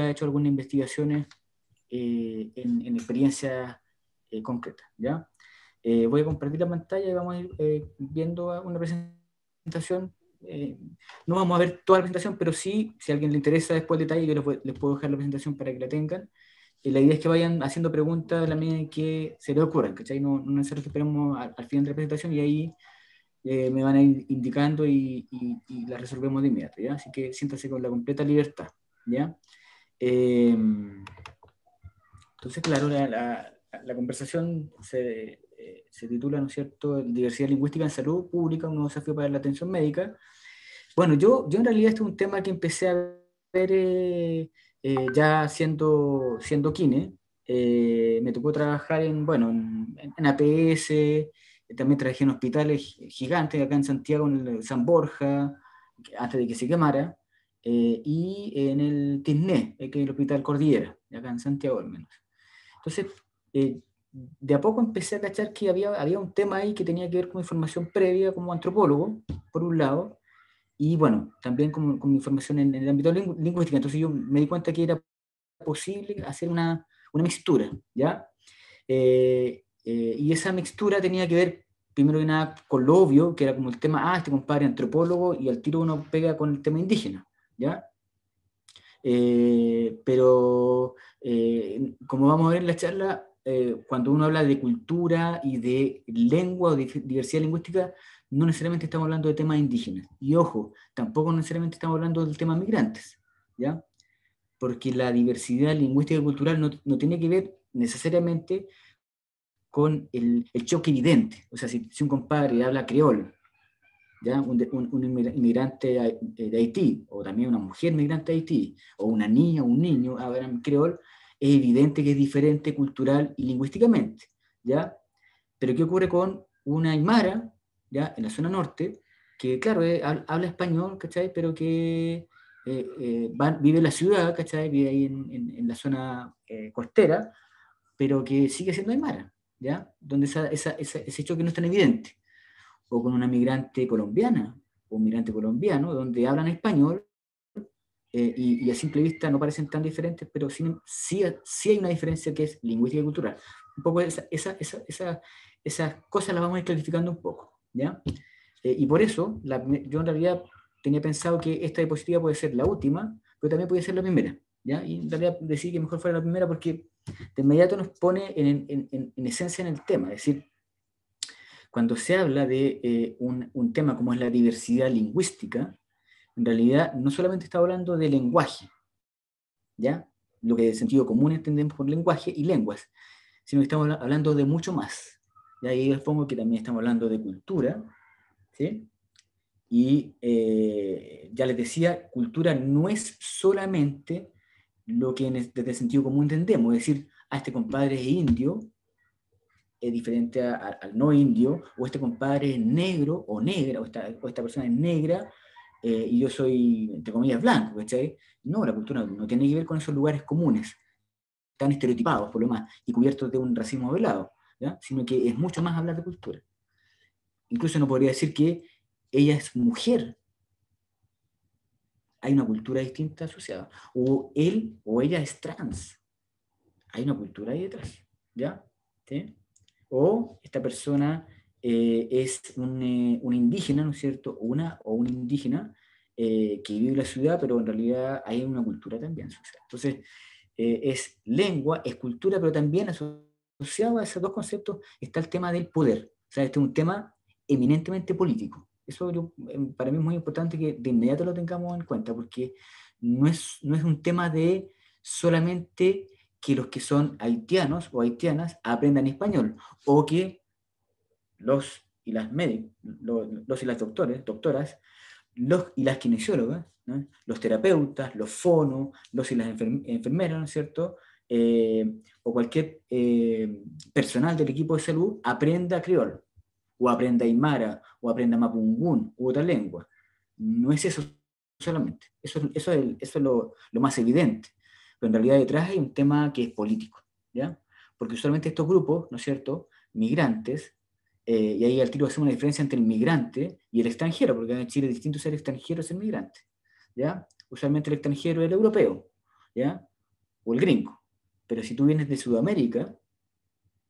hecho algunas investigaciones en experiencias concretas, ¿ya? Voy a compartir la pantalla y vamos a ir viendo una presentación. No vamos a ver toda la presentación, pero sí, si a alguien le interesa después el detalle, yo les puedo dejar la presentación para que la tengan. La idea es que vayan haciendo preguntas a la medida que se les ocurran, ¿cachai? No es necesario que esperemos al final de la presentación y ahí me van a ir indicando y la resolvemos de inmediato, ¿ya? Así que siéntanse con la completa libertad, ¿ya? Entonces, claro, la conversación se titula, ¿no es cierto?, Diversidad lingüística en salud pública, un nuevo desafío para la atención médica. Bueno, yo en realidad este es un tema que empecé a ver ya siendo kine. Me tocó trabajar bueno, en APS, también trabajé en hospitales gigantes acá en Santiago, en el San Borja, antes de que se quemara, y en el TISNE, que es el Hospital Cordillera, acá en Santiago al menos. Entonces, de a poco empecé a cachar que había un tema ahí que tenía que ver con información previa como antropólogo, por un lado, y bueno, también con mi formación en el ámbito lingüístico. Entonces yo me di cuenta que era posible hacer una mixtura, ¿ya? Y esa mixtura tenía que ver, primero que nada, con lo obvio, que era como el tema, este compadre antropólogo, y al tiro uno pega con el tema indígena, ¿ya? Pero como vamos a ver en la charla, cuando uno habla de cultura y de lengua o de diversidad lingüística, no necesariamente estamos hablando de temas indígenas. Y ojo, tampoco necesariamente estamos hablando del tema migrantes, ¿ya? Porque la diversidad lingüística y cultural no tiene que ver necesariamente con el choque evidente. O sea, si un compadre habla creol, ¿ya? Un inmigrante de Haití, o también una mujer migrante de Haití, o una niña o un niño hablan creol, es evidente que es diferente cultural y lingüísticamente, ¿ya? Pero ¿qué ocurre con una aymara, ¿ya? En la zona norte, que claro, habla español, ¿cachai? Pero que vive en la ciudad, ¿cachai? Vive ahí en la zona costera, pero que sigue siendo aymara, ¿ya? Donde ese choque no es tan evidente. O con una migrante colombiana o un migrante colombiano, donde hablan español y a simple vista no parecen tan diferentes, pero sí hay una diferencia que es lingüística y cultural. Un poco esas cosas las vamos a ir clarificando un poco, ¿ya? Y por eso yo en realidad tenía pensado que esta diapositiva puede ser la última, pero también puede ser la primera, ¿ya? Y en realidad decidí que mejor fuera la primera porque de inmediato nos pone en esencia en el tema, es decir, cuando se habla de un tema como es la diversidad lingüística, en realidad no solamente está hablando de lenguaje, ¿ya? Lo que de sentido común entendemos por lenguaje y lenguas, sino que estamos hablando de mucho más. Y ahí les pongo que también estamos hablando de cultura, ¿sí? Y ya les decía, cultura no es solamente lo que desde el sentido común entendemos, es decir, este compadre es indio, es diferente al no indio, o este compadre es negro o negra, o esta persona es negra, y yo soy, entre comillas, blanco, ¿cachai? No, la cultura no tiene que ver con esos lugares comunes, tan estereotipados por lo más, y cubiertos de un racismo velado, ¿ya? Sino que es mucho más hablar de cultura. Incluso no podría decir que ella es mujer, hay una cultura distinta asociada, o él o ella es trans, hay una cultura ahí detrás, ¿ya? ¿Sí? O esta persona es un indígena, ¿no es cierto? O un indígena que vive en la ciudad, pero en realidad hay una cultura también social. Entonces, es lengua, es cultura, pero también asociado a esos dos conceptos está el tema del poder. O sea, este es un tema eminentemente político. Eso para mí es muy importante que de inmediato lo tengamos en cuenta, porque no es un tema de solamente que los que son haitianos o haitianas aprendan español, o que los y las médicos, los y las doctoras, los y las kinesiólogas, ¿no? Los terapeutas, los fonos, los y las enfermeras, ¿no es cierto? O cualquier personal del equipo de salud aprenda criol, o aprenda aymara, o aprenda mapungún, u otra lengua. No es eso solamente. Eso es lo más evidente. Pero en realidad detrás hay un tema que es político, ¿ya? Porque usualmente estos grupos, ¿no es cierto?, migrantes, y ahí al tiro hacemos una diferencia entre el migrante y el extranjero, porque en Chile es distinto ser extranjero y ser migrante, ¿ya? Usualmente el extranjero es el europeo, ¿ya? o el gringo. Pero si tú vienes de Sudamérica,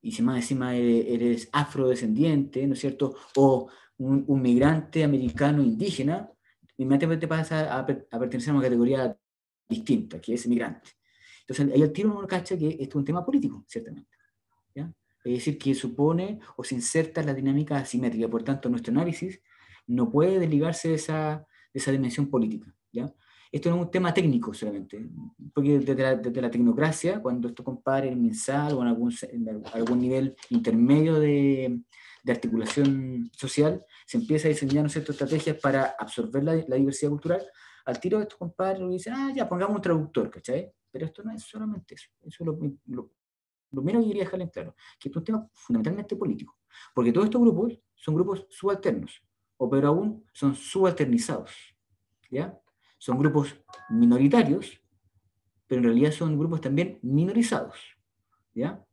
y si más encima eres afrodescendiente, ¿no es cierto? O un migrante americano indígena, inmediatamente pasas a pertenecer a una categoría distinta, que es migrante. Entonces, ahí al tiro uno cacha que esto es un tema político, ciertamente. ¿Ya? Es decir, que supone o se inserta en la dinámica asimétrica. Por tanto, nuestro análisis no puede desligarse de esa dimensión política. ¿Ya? Esto no es un tema técnico solamente, porque desde la tecnocracia, cuando esto compare en MinSal o en algún nivel intermedio de articulación social, se empieza a diseñar, ¿no es cierto?, estrategias para absorber la diversidad cultural. Al tiro de estos compadres dicen, ya, pongamos un traductor, ¿cachai? Pero esto no es solamente eso. Eso es lo menos que quería dejar en claro, que esto es un tema fundamentalmente político. Porque todos estos grupos son grupos subalternos, o peor aún, son subalternizados. ¿Ya? Son grupos minoritarios, pero en realidad son grupos también minorizados. ¿Ya?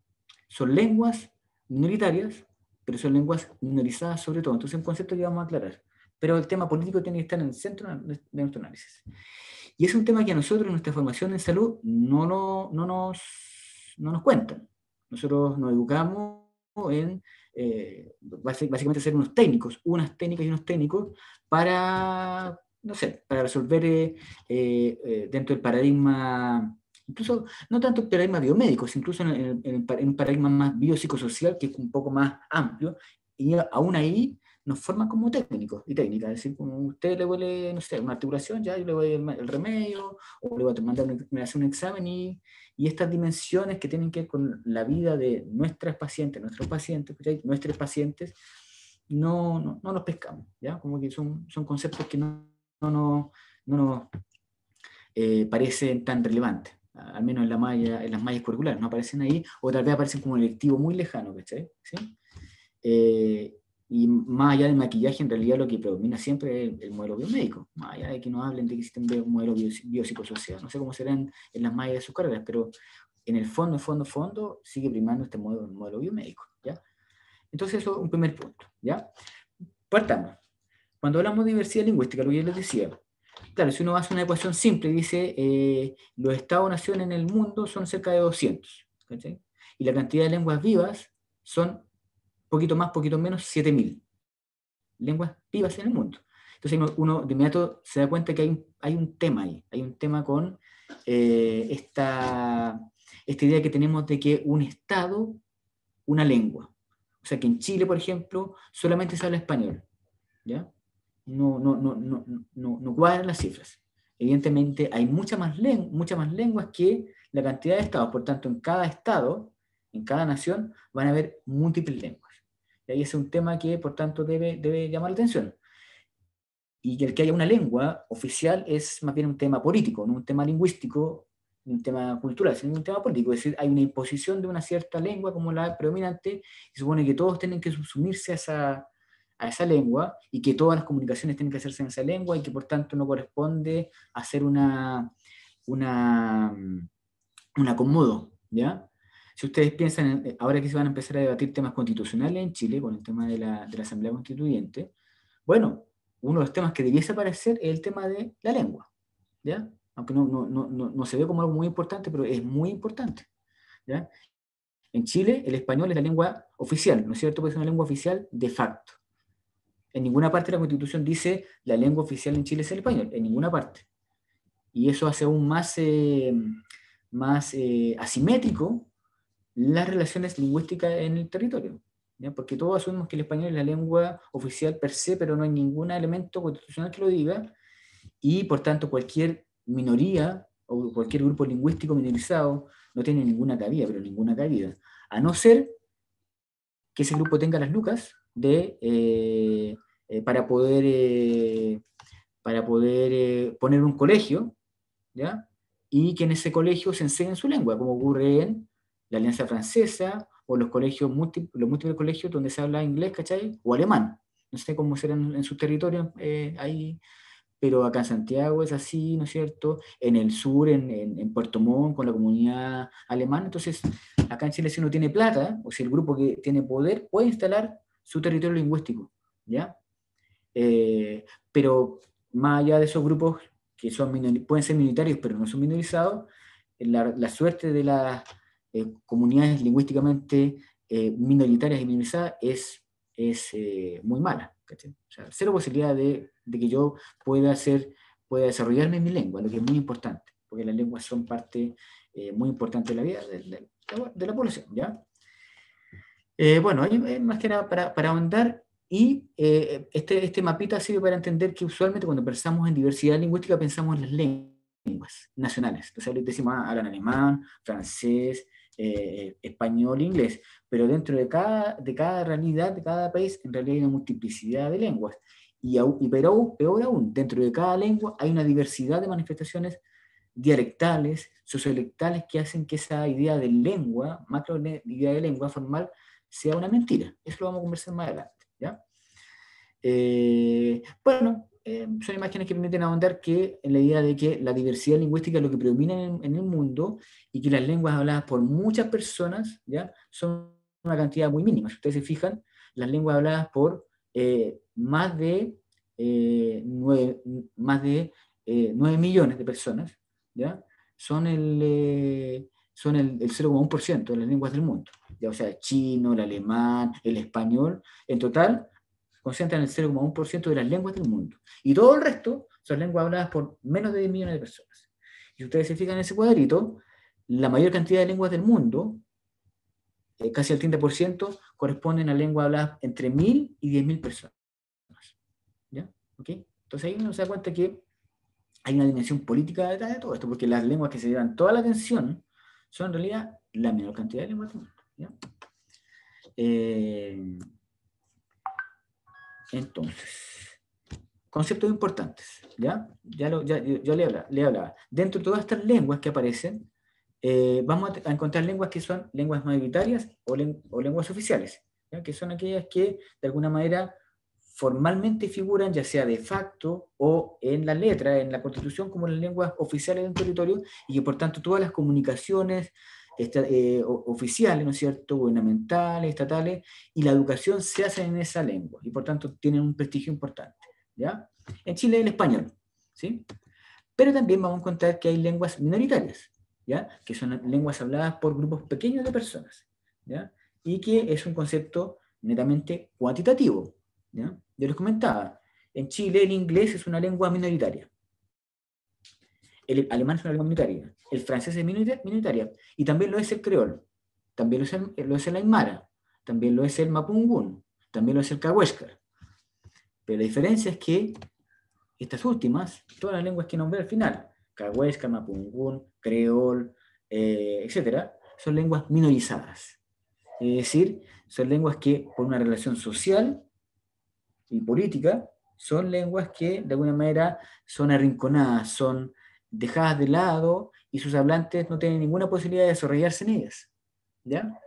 Son lenguas minoritarias, pero son lenguas minorizadas sobre todo. Entonces es un concepto que vamos a aclarar. Pero el tema político tiene que estar en el centro de nuestro análisis. Y es un tema que a nosotros en nuestra formación en salud no nos cuentan. Nosotros nos educamos en básicamente ser unos técnicos, unas técnicas y unos técnicos para, no sé, para resolver dentro del paradigma, incluso no tanto el paradigma biomédico, sino incluso en un paradigma más biopsicosocial, que es un poco más amplio, y aún ahí nos forman como técnicos y técnicas, es decir, como a usted le duele, no sé, una articulación, ya yo le doy el remedio, o le voy a mandar me hace un examen, y estas dimensiones que tienen que ver con la vida de nuestras pacientes, nuestros pacientes, nuestros pacientes, no los pescamos, ¿ya? Como que son conceptos que no nos parecen tan relevantes, al menos en las mallas curriculares, no aparecen ahí, o tal vez aparecen como un electivo muy lejano, ¿cachai? ¿Sí? Y más allá del maquillaje, en realidad lo que predomina siempre es el modelo biomédico, más allá de que nos hablen de que existen modelos biopsicosociales. No sé cómo serán en las mallas de sus carreras, pero en el fondo, sigue primando este modelo biomédico, ¿ya? Entonces eso es un primer punto, ¿ya? Partamos. Cuando hablamos de diversidad lingüística, lo que yo les decía, claro, si uno hace una ecuación simple, dice, los estados-nación en el mundo son cerca de 200, ¿cachai? Y la cantidad de lenguas vivas son poquito más, poquito menos, 7.000 lenguas vivas en el mundo. Entonces uno de inmediato se da cuenta que hay un tema ahí, hay un tema con esta idea que tenemos de que un Estado, una lengua. O sea que en Chile, por ejemplo, solamente se habla español, ¿ya? No cuadran las cifras. Evidentemente hay muchas más lenguas que la cantidad de estados, por tanto en cada estado, en cada nación, van a haber múltiples lenguas. Y ahí es un tema que, por tanto, debe llamar la atención. Y el que haya una lengua oficial es más bien un tema político, no un tema lingüístico, ni un tema cultural, sino un tema político. Es decir, hay una imposición de una cierta lengua como la predominante, y supone que todos tienen que subsumirse a esa lengua, y que todas las comunicaciones tienen que hacerse en esa lengua, y que por tanto no corresponde hacer un acomodo, ¿ya? Si ustedes piensan, ahora que se van a empezar a debatir temas constitucionales en Chile, con el tema de la Asamblea Constituyente, bueno, uno de los temas que debiese aparecer es el tema de la lengua, ¿ya? Aunque no se ve como algo muy importante, pero es muy importante, ¿ya? En Chile, el español es la lengua oficial, ¿no es cierto? Porque es una lengua oficial de facto. En ninguna parte de la Constitución dice la lengua oficial en Chile es el español, en ninguna parte. Y eso hace aún más asimétrico las relaciones lingüísticas en el territorio, ¿ya? Porque todos asumimos que el español es la lengua oficial per se, pero no hay ningún elemento constitucional que lo diga, y por tanto cualquier minoría o cualquier grupo lingüístico minorizado no tiene ninguna cabida, pero ninguna cabida, a no ser que ese grupo tenga las lucas para poder poner un colegio, ¿ya? Y que en ese colegio se enseñe su lengua, como ocurre en la Alianza Francesa, o los múltiples colegios donde se habla inglés, ¿cachai? O alemán. No sé cómo serán en su territorio ahí, pero acá en Santiago es así, ¿no es cierto? En el sur, en Puerto Montt, con la comunidad alemana. Entonces, acá en Chile, si uno tiene plata, o si el grupo que tiene poder, puede instalar su territorio lingüístico, ¿ya? Pero más allá de esos grupos que pueden ser minoritarios, pero no son minorizados, la suerte de las comunidades lingüísticamente minoritarias y minorizadas es muy mala. ¿Cachai? O sea, cero posibilidad de que yo pueda desarrollarme en mi lengua, lo que es muy importante, porque las lenguas son parte muy importante de la vida de la población, ¿ya? Bueno, ahí más que nada para ahondar, y este mapita sirve para entender que usualmente cuando pensamos en diversidad lingüística pensamos en las lenguas nacionales. Entonces ahorita decimos, hablan alemán, francés, español, inglés, pero dentro de cada realidad, de cada país, en realidad hay una multiplicidad de lenguas. Pero peor aún, dentro de cada lengua hay una diversidad de manifestaciones dialectales, sociolectales, que hacen que esa idea de lengua, macro idea de lengua formal, sea una mentira. Eso lo vamos a conversar más adelante, ¿ya? Bueno, son imágenes que permiten ahondar que en la idea de que la diversidad lingüística es lo que predomina en el mundo, y que las lenguas habladas por muchas personas, ¿ya?, son una cantidad muy mínima. Si ustedes se fijan, las lenguas habladas por más de 9 millones de personas, ¿ya?, son el 0,1% de las lenguas del mundo. Ya, o sea, el chino, el alemán, el español, en total concentran el 0,1% de las lenguas del mundo. Y todo el resto son lenguas habladas por menos de 10 millones de personas. Y si ustedes se fijan en ese cuadrito, la mayor cantidad de lenguas del mundo, casi el 30%, corresponden a lenguas habladas entre 1.000 y 10.000 personas. ¿Ya? ¿Ok? Entonces ahí uno se da cuenta que hay una dimensión política detrás de todo esto, porque las lenguas que se llevan toda la atención son en realidad la menor cantidad de lenguas del mundo. ¿Ya? Entonces, conceptos importantes, ¿ya? Yo le hablaba. Dentro de todas estas lenguas que aparecen, vamos a encontrar lenguas que son lenguas mayoritarias o lenguas oficiales, ¿ya?, que son aquellas que de alguna manera formalmente figuran, ya sea de facto o en la letra, en la Constitución, como las lenguas oficiales de un territorio, y que por tanto todas las comunicaciones oficiales, ¿no es cierto?, gubernamentales, estatales, y la educación se hacen en esa lengua, y por tanto tienen un prestigio importante, ¿ya? En Chile el español, ¿sí? Pero también vamos a encontrar que hay lenguas minoritarias, ¿ya?, que son lenguas habladas por grupos pequeños de personas, ¿ya?, y que es un concepto netamente cuantitativo, ¿ya? Yo les comentaba, en Chile el inglés es una lengua minoritaria, el alemán es una lengua minoritaria, el francés es minoritaria, y también lo es el creol, también lo es el aymara, también lo es el mapungún, también lo es el cahuéscar. Pero la diferencia es que estas últimas, todas las lenguas que nombré al final, cahuéscar, mapungún, creol, etc., son lenguas minorizadas. Es decir, son lenguas que por una relación social y política, son lenguas que de alguna manera son arrinconadas, son dejadas de lado, y sus hablantes no tienen ninguna posibilidad de desarrollarse en ellas, ¿ya?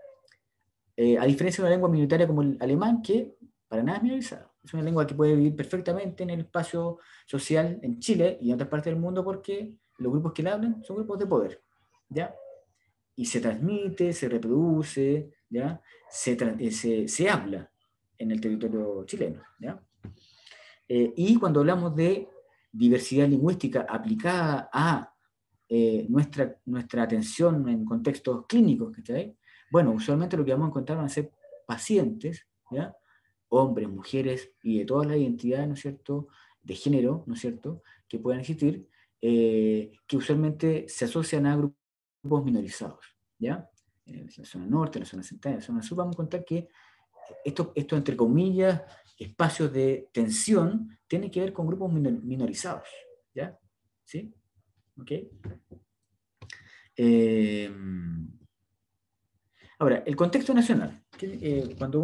A diferencia de una lengua minoritaria como el alemán, que para nada es minorizada. Es una lengua que puede vivir perfectamente en el espacio social en Chile y en otras partes del mundo, porque los grupos que la hablan son grupos de poder, ¿ya? Y se transmite, se reproduce, ¿ya? Se habla en el territorio chileno, ¿ya? Y cuando hablamos de diversidad lingüística aplicada a nuestra atención en contextos clínicos, ¿cachai? Bueno, usualmente lo que vamos a encontrar van a ser pacientes, ¿ya?, hombres, mujeres y de todas las identidades, ¿no es cierto?, de género, ¿no es cierto?, que puedan existir, que usualmente se asocian a grupos minorizados, ¿ya? En la zona norte, en la zona central, en la zona sur, vamos a encontrar que esto entre comillas, espacios de tensión, tienen que ver con grupos minorizados, ¿ya? ¿Sí? ¿Ok? Ahora, el contexto nacional. Cuando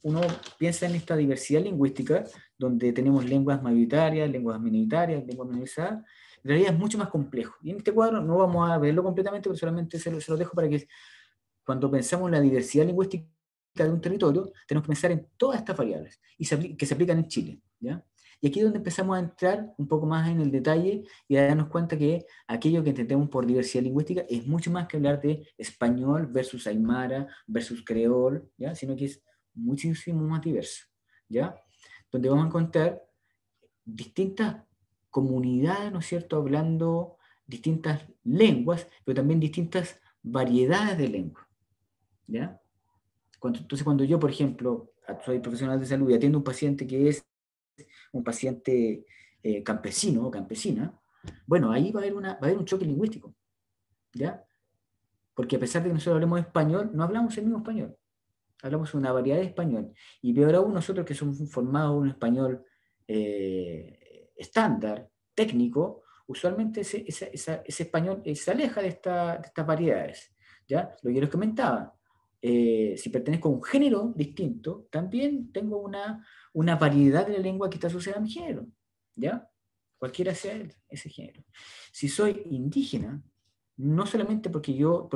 uno piensa en esta diversidad lingüística, donde tenemos lenguas mayoritarias, lenguas minoritarias, lenguas minorizadas, en realidad es mucho más complejo. Y en este cuadro no vamos a verlo completamente, pero solamente se lo dejo para que cuando pensamos en la diversidad lingüística de un territorio, tenemos que pensar en todas estas variables que se aplican en Chile, ¿ya? Y aquí es donde empezamos a entrar un poco más en el detalle y a darnos cuenta que aquello que entendemos por diversidad lingüística es mucho más que hablar de español versus aymara versus creol, ¿ya?, sino que es muchísimo más diverso, ¿ya? Donde vamos a encontrar distintas comunidades, ¿no es cierto?, hablando distintas lenguas, pero también distintas variedades de lenguas, ¿ya? Entonces, cuando yo, por ejemplo, soy profesional de salud y atiendo a un paciente que es un paciente campesino o campesina, bueno, ahí va a haber un choque lingüístico, ¿ya? Porque a pesar de que nosotros hablemos español, no hablamos el mismo español, hablamos una variedad de español. Y peor aún nosotros que somos formados en un español estándar, técnico, usualmente ese español se aleja de estas variedades, ¿ya? Lo que yo les comentaba, si pertenezco a un género distinto, también tengo una variedad de la lengua que está asociada a mi género, ¿ya? Cualquiera sea ese género. Si soy indígena, no solamente por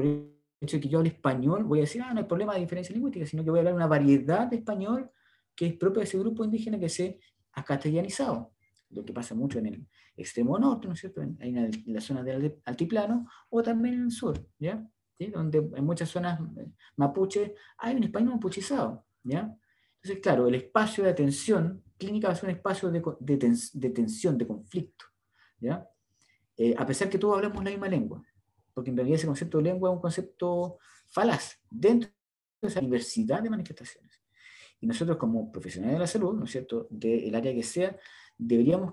el hecho de que yo hable español, voy a decir, no hay problema de diferencia lingüística, sino que voy a hablar una variedad de español que es propio de ese grupo indígena que se ha castellanizado. Lo que pasa mucho en el extremo norte, ¿no es cierto? En la zona del altiplano, o también en el sur, ¿ya? ¿Sí? Donde en muchas zonas mapuche hay un español mapuchizado, ¿ya? Entonces, claro, el espacio de atención clínica va a ser un espacio de tensión, de conflicto, ¿ya? A pesar que todos hablamos la misma lengua, porque en realidad ese concepto de lengua es un concepto falaz dentro de esa diversidad de manifestaciones. Y nosotros como profesionales de la salud, ¿no es cierto?, del área que sea, deberíamos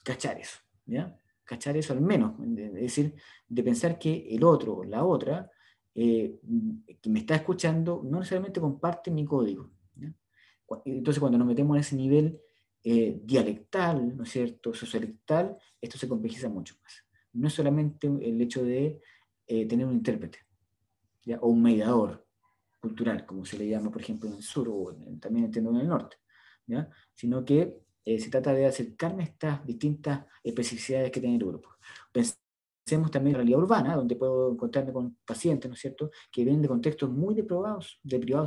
cachar eso, ¿ya? Cachar eso al menos, es decir, de pensar que el otro, la otra, que me está escuchando, no necesariamente comparte mi código, ¿ya? Entonces cuando nos metemos en ese nivel dialectal, ¿no es cierto?, sociolectal, esto se complejiza mucho más. No es solamente el hecho de tener un intérprete, ¿ya? O un mediador cultural, como se le llama, por ejemplo, en el sur o también entiendo en el norte, ¿ya? Sino que se trata de acercarme a estas distintas especificidades que tiene el grupo. Pensemos también en la realidad urbana, donde puedo encontrarme con pacientes, ¿no es cierto?, que vienen de contextos muy deprivados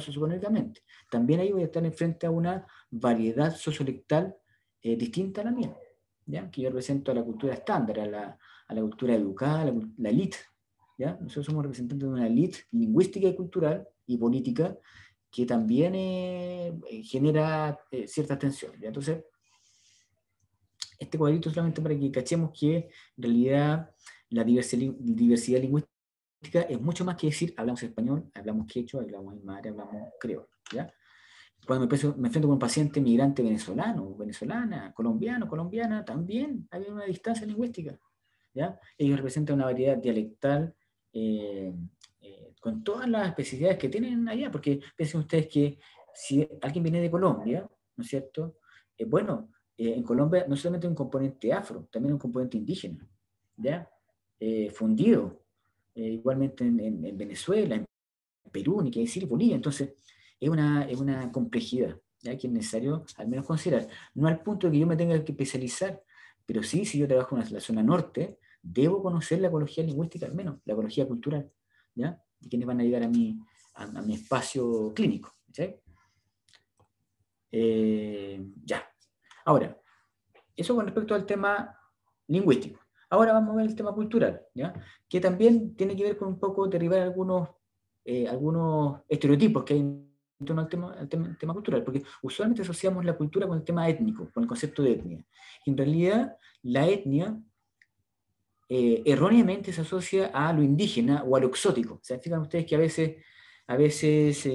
socioeconómicamente. También ahí voy a estar frente a una variedad sociolectal distinta a la mía, ¿ya? Que yo represento a la cultura estándar, a la cultura educada, la elite, ¿ya? Nosotros somos representantes de una elite lingüística y cultural y política que también genera ciertas tensiones, ¿ya? Entonces, este cuadrito solamente para que cachemos que en realidad la diversidad lingüística es mucho más que decir hablamos español, hablamos quechua, hablamos aymara, hablamos creol, ¿ya? Cuando me enfrento con un paciente migrante venezolano, venezolana, colombiano, colombiana, también hay una distancia lingüística, ¿ya? Ellos representan una variedad dialectal eh, con todas las especificidades que tienen allá, porque piensen ustedes que si alguien viene de Colombia, ¿no es cierto? Bueno, en Colombia no solamente hay un componente afro, también hay un componente indígena, ¿ya? Fundido, igualmente en Venezuela, en Perú, ni qué decir, Bolivia, entonces es una complejidad, ¿ya? Que es necesario al menos considerar, no al punto de que yo me tenga que especializar, pero sí, si yo trabajo en la zona norte, debo conocer la ecología lingüística al menos, la ecología cultural, ¿ya? Y quienes van a llegar a mi espacio clínico, ¿sí? Ya. Ahora, eso con respecto al tema lingüístico. Ahora vamos a ver el tema cultural, ¿ya? Que también tiene que ver con un poco derribar algunos estereotipos que hay en torno al tema cultural, porque usualmente asociamos la cultura con el tema étnico, con el concepto de etnia. Y en realidad, la etnia erróneamente se asocia a lo indígena o a lo exótico. ¿Se fijan ustedes que a veces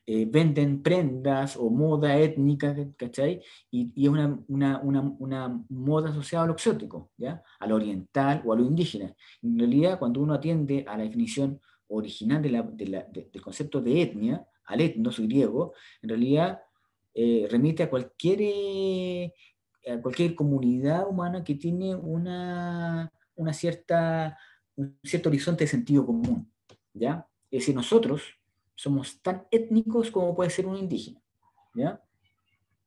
venden prendas o moda étnica, ¿cachai? Y es una moda asociada a lo exótico, ¿ya? A lo oriental o a lo indígena. En realidad, cuando uno atiende a la definición original del concepto de etnia, al etnos griego, en realidad remite a cualquier comunidad humana que tiene un cierto horizonte de sentido común, ¿ya? Es decir, nosotros somos tan étnicos como puede ser un indígena, ¿ya?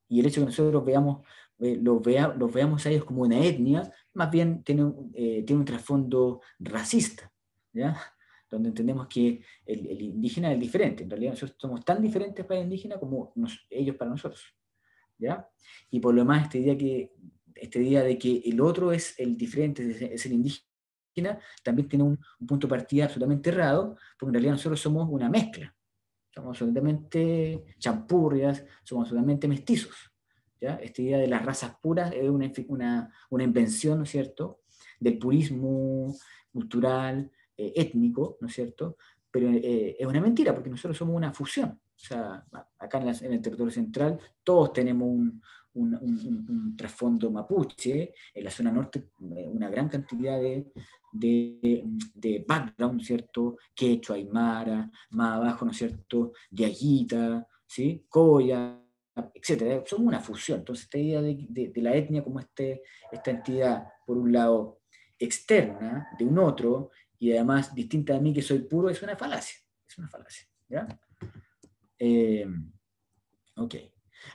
Y el hecho de que nosotros los veamos a ellos como una etnia, más bien tiene un trasfondo racista, ¿ya? Donde entendemos que el indígena es diferente. En realidad nosotros somos tan diferentes para el indígena como ellos para nosotros, ¿ya? Y por lo demás, este día de que el otro es el diferente, es el indígena, también tiene un punto de partida absolutamente errado, porque en realidad nosotros somos una mezcla. Somos absolutamente champurrias, somos absolutamente mestizos, ¿ya? Esta idea de las razas puras es una invención, ¿no es cierto?, del purismo cultural, étnico, ¿no es cierto? Pero es una mentira, porque nosotros somos una fusión. O sea, acá en el territorio central todos tenemos un trasfondo mapuche, en la zona norte una gran cantidad de background, ¿no es cierto? Quechua, aymara, más abajo, ¿no es cierto? Yayita, ¿sí? Coya, etcétera. Somos una fusión. Entonces, esta idea de la etnia como esta entidad, por un lado, externa de un otro, y además distinta de mí que soy puro, es una falacia. Es una falacia. ¿Ya? Eh, ok.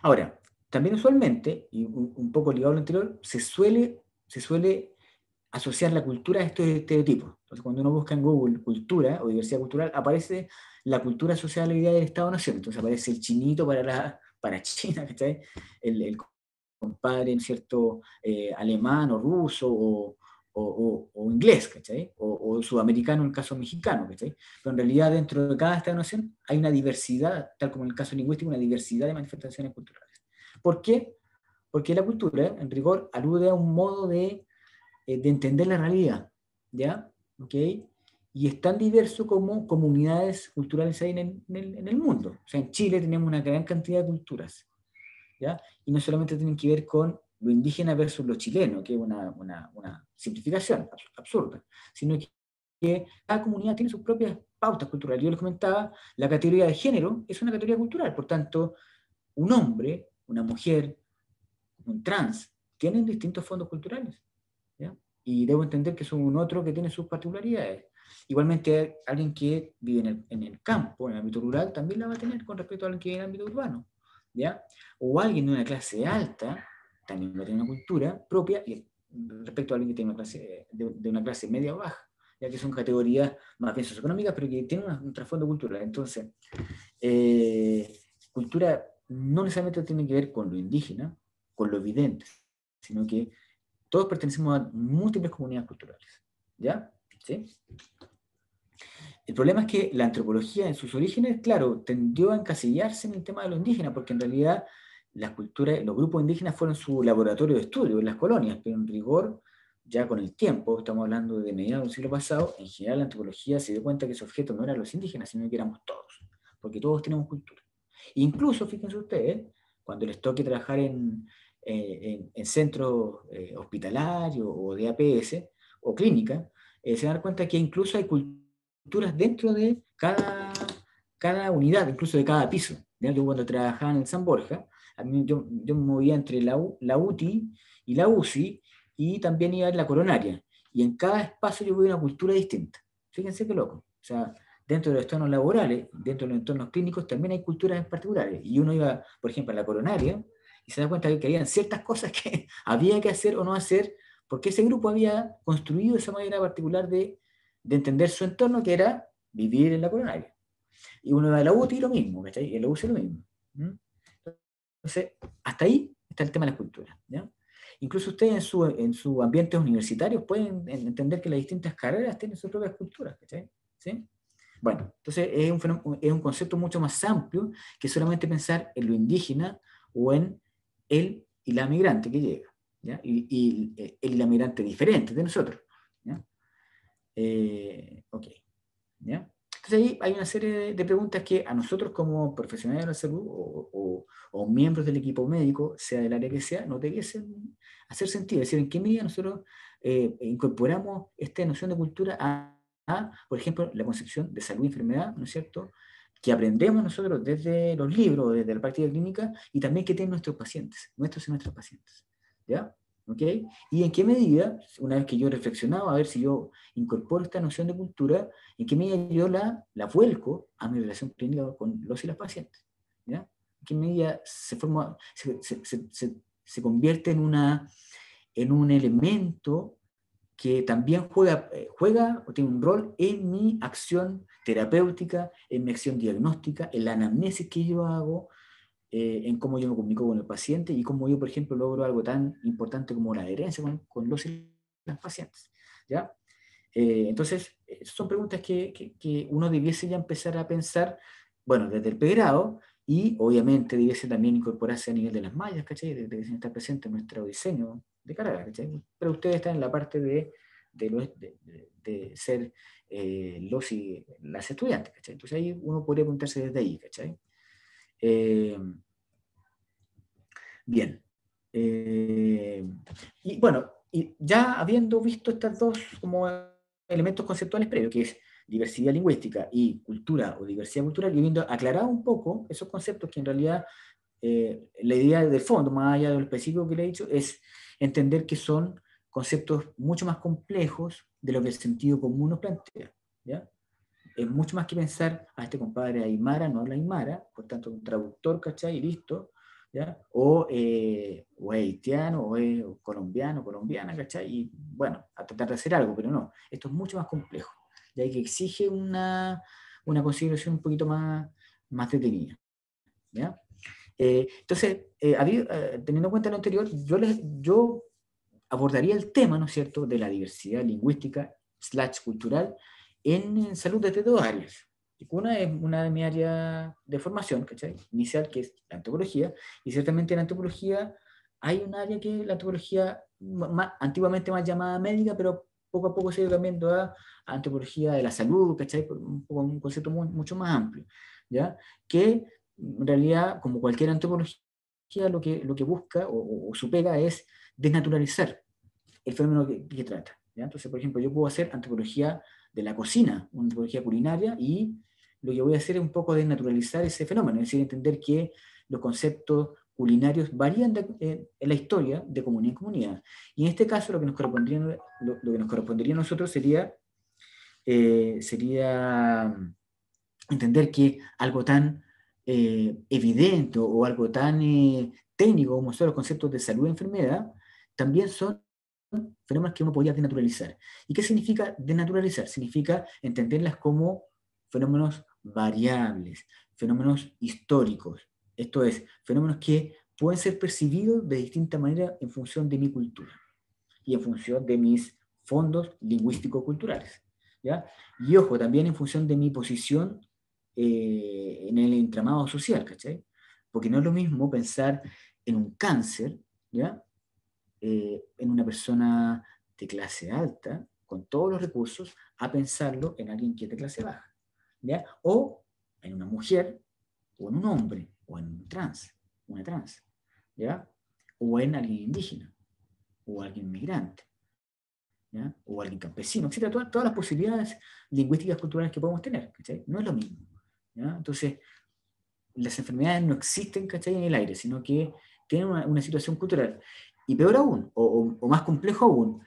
Ahora, también usualmente, y un poco ligado a lo anterior, se suele asociar la cultura a estos estereotipos. Entonces, cuando uno busca en Google cultura o diversidad cultural, aparece la cultura asociada a la idea del Estado-Nación. Entonces aparece el chinito para China, ¿cachai? El compadre, ¿no es cierto?, alemán o ruso o inglés, ¿cachai? O sudamericano en el caso mexicano, ¿cachai? Pero en realidad dentro de cada Estado-Nación hay una diversidad, tal como en el caso lingüístico, una diversidad de manifestaciones culturales. ¿Por qué? Porque la cultura, en rigor, alude a un modo de entender la realidad, ¿ya? ¿Ok? Y es tan diverso como comunidades culturales hay en el mundo. O sea, en Chile tenemos una gran cantidad de culturas, ¿ya? Y no solamente tienen que ver con lo indígena versus lo chileno, que es una simplificación absurda, sino que cada comunidad tiene sus propias pautas culturales. Yo les comentaba, la categoría de género es una categoría cultural, por tanto, un hombre, una mujer, un trans, tienen distintos fondos culturales, ¿ya? Y debo entender que son un otro que tiene sus particularidades. Igualmente, alguien que vive en el campo, en el ámbito rural, también la va a tener con respecto a alguien que vive en el ámbito urbano, ¿ya? O alguien de una clase alta, también va a tener una cultura propia respecto a alguien que tiene una clase, de una clase media o baja, ya que son categorías más bien socioeconómicas, pero que tienen un trasfondo cultural. Entonces, cultura no necesariamente tiene que ver con lo indígena, con lo evidente, sino que todos pertenecemos a múltiples comunidades culturales. ¿Ya? ¿Sí? El problema es que la antropología en sus orígenes, claro, tendió a encasillarse en el tema de lo indígena, porque en realidad las culturas, los grupos indígenas fueron su laboratorio de estudio en las colonias, pero en rigor, ya con el tiempo, estamos hablando de mediados del siglo pasado, en general la antropología se dio cuenta que ese objeto no eran los indígenas, sino que éramos todos, porque todos tenemos cultura. Incluso, fíjense ustedes, cuando les toque trabajar en centros hospitalarios o de APS o clínica, se dan cuenta que incluso hay culturas dentro de cada unidad, incluso de cada piso. ¿Ya? Yo cuando trabajaba en el San Borja, yo me movía entre la UTI y la UCI, y también iba en la coronaria. Y en cada espacio yo veía una cultura distinta. Fíjense qué loco. O sea, dentro de los entornos laborales, dentro de los entornos clínicos, también hay culturas particulares. Y uno iba, por ejemplo, a la coronaria y se da cuenta que había ciertas cosas que había que hacer o no hacer, porque ese grupo había construido esa manera particular de entender su entorno, que era vivir en la coronaria. Y uno va a la UTI lo mismo, ¿cachai? Y en la UCI lo mismo. ¿Mm? Entonces, hasta ahí está el tema de la cultura. ¿Ya? Incluso ustedes en sus ambientes universitarios pueden entender que las distintas carreras tienen sus propias culturas, ¿cachai? ¿Sí? Bueno, entonces es un concepto mucho más amplio que solamente pensar en lo indígena o en él y la migrante que llega, ¿ya? Y él y la migrante diferente de nosotros, ¿ya? Ok, ¿ya? Entonces ahí hay una serie de preguntas que a nosotros como profesionales de la salud o miembros del equipo médico, sea del área que sea, nos debe hacer sentido. Es decir, en qué medida nosotros incorporamos esta noción de cultura por ejemplo, la concepción de salud y enfermedad, ¿no es cierto?, que aprendemos nosotros desde los libros, desde la práctica clínica, y también que tienen nuestros pacientes, nuestros y nuestras pacientes. ¿Ya? ¿Ok? Y en qué medida, una vez que yo he reflexionado, a ver si yo incorporo esta noción de cultura, en qué medida yo la vuelco a mi relación clínica con los y las pacientes. ¿Ya? En qué medida se convierte en un elemento que también juega o tiene un rol en mi acción terapéutica, en mi acción diagnóstica, en la anamnesis que yo hago, en cómo yo me comunico con el paciente y cómo yo, por ejemplo, logro algo tan importante como la adherencia con los y las pacientes. ¿Ya? Entonces, son preguntas que uno debiese ya empezar a pensar, bueno, desde el pregrado, y obviamente debiese también incorporarse a nivel de las mallas, ¿cachai? De estar presente en nuestro diseño de carrera, ¿cachai? Pero ustedes están en la parte de de ser los y las estudiantes, ¿cachai? Entonces ahí uno podría preguntarse desde ahí, ¿cachai? Bien. Y bueno, y ya habiendo visto estas dos como elementos conceptuales previos, que es diversidad lingüística y cultura o diversidad cultural, y habiendo aclarado un poco esos conceptos que en realidad la idea del fondo, más allá de lo específico que le he dicho, es entender que son conceptos mucho más complejos de lo que el sentido común nos plantea, ¿ya? Es mucho más que pensar, a este compadre Aymara no habla Aymara, por tanto un traductor, ¿cachai? Y listo, ¿ya? O es haitiano, o es colombiano, colombiana, ¿cachai? Y bueno, a tratar de hacer algo, pero no, esto es mucho más complejo, ya que exige una consideración un poquito más detenida, ¿ya? Entonces, teniendo en cuenta lo anterior, yo abordaría el tema, ¿no es cierto?, de la diversidad lingüística / cultural en salud desde dos áreas. Una es una de mi área de formación, ¿cachai? Inicial, que es la antropología, y ciertamente en la antropología hay un área que es la antropología antiguamente más llamada médica, pero poco a poco se ha ido cambiando a antropología de la salud, ¿cachai? Un concepto mucho más amplio, ¿ya? Que en realidad, como cualquier antropología, lo que busca o su pega es desnaturalizar el fenómeno que trata, ¿ya? Entonces, por ejemplo, yo puedo hacer antropología de la cocina, una antropología culinaria, y lo que voy a hacer es un poco desnaturalizar ese fenómeno, es decir, entender que los conceptos culinarios varían en la historia de comunidad en comunidad. Y en este caso lo que nos correspondería a nosotros sería entender que algo tan evidente o algo tan técnico como son los conceptos de salud y enfermedad, también son fenómenos que uno podría denaturalizar. ¿Y qué significa denaturalizar? Significa entenderlas como fenómenos variables, fenómenos históricos. Esto es, fenómenos que pueden ser percibidos de distinta manera en función de mi cultura y en función de mis fondos lingüístico-culturales, ¿ya? Y ojo, también en función de mi posición en el entramado social, ¿cachai? Porque no es lo mismo pensar en un cáncer, ¿ya? En una persona de clase alta, con todos los recursos, a pensarlo en alguien que es de clase baja, ¿ya? O en una mujer, o en un hombre, o en una trans, ¿ya? O en alguien indígena, o alguien migrante, ¿ya? O alguien campesino, etcétera, todas las posibilidades lingüísticas culturales que podemos tener, ¿cachai? No es lo mismo, ¿ya? Entonces, las enfermedades no existen, ¿cachai?, en el aire, sino que tienen una situación cultural. Y peor aún, o más complejo aún,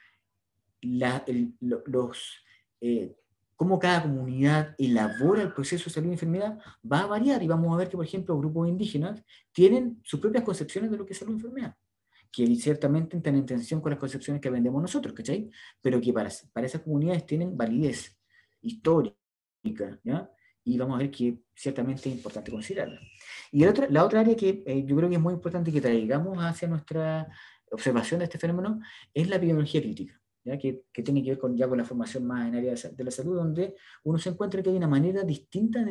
la, el- lo- los, eh, cómo cada comunidad elabora el proceso de salud y enfermedad va a variar, y vamos a ver que, por ejemplo, grupos indígenas tienen sus propias concepciones de lo que es salud y enfermedad, que ciertamente están en tensión con las concepciones que vendemos nosotros, ¿cachai? Pero que para esas comunidades tienen validez histórica, ¿ya? Y vamos a ver que ciertamente es importante considerarla. Y la otra área que yo creo que es muy importante que traigamos hacia nuestra observación de este fenómeno es la epidemiología crítica, ¿ya? Que tiene que ver ya con la formación más en área de la salud, donde uno se encuentra que hay una manera distinta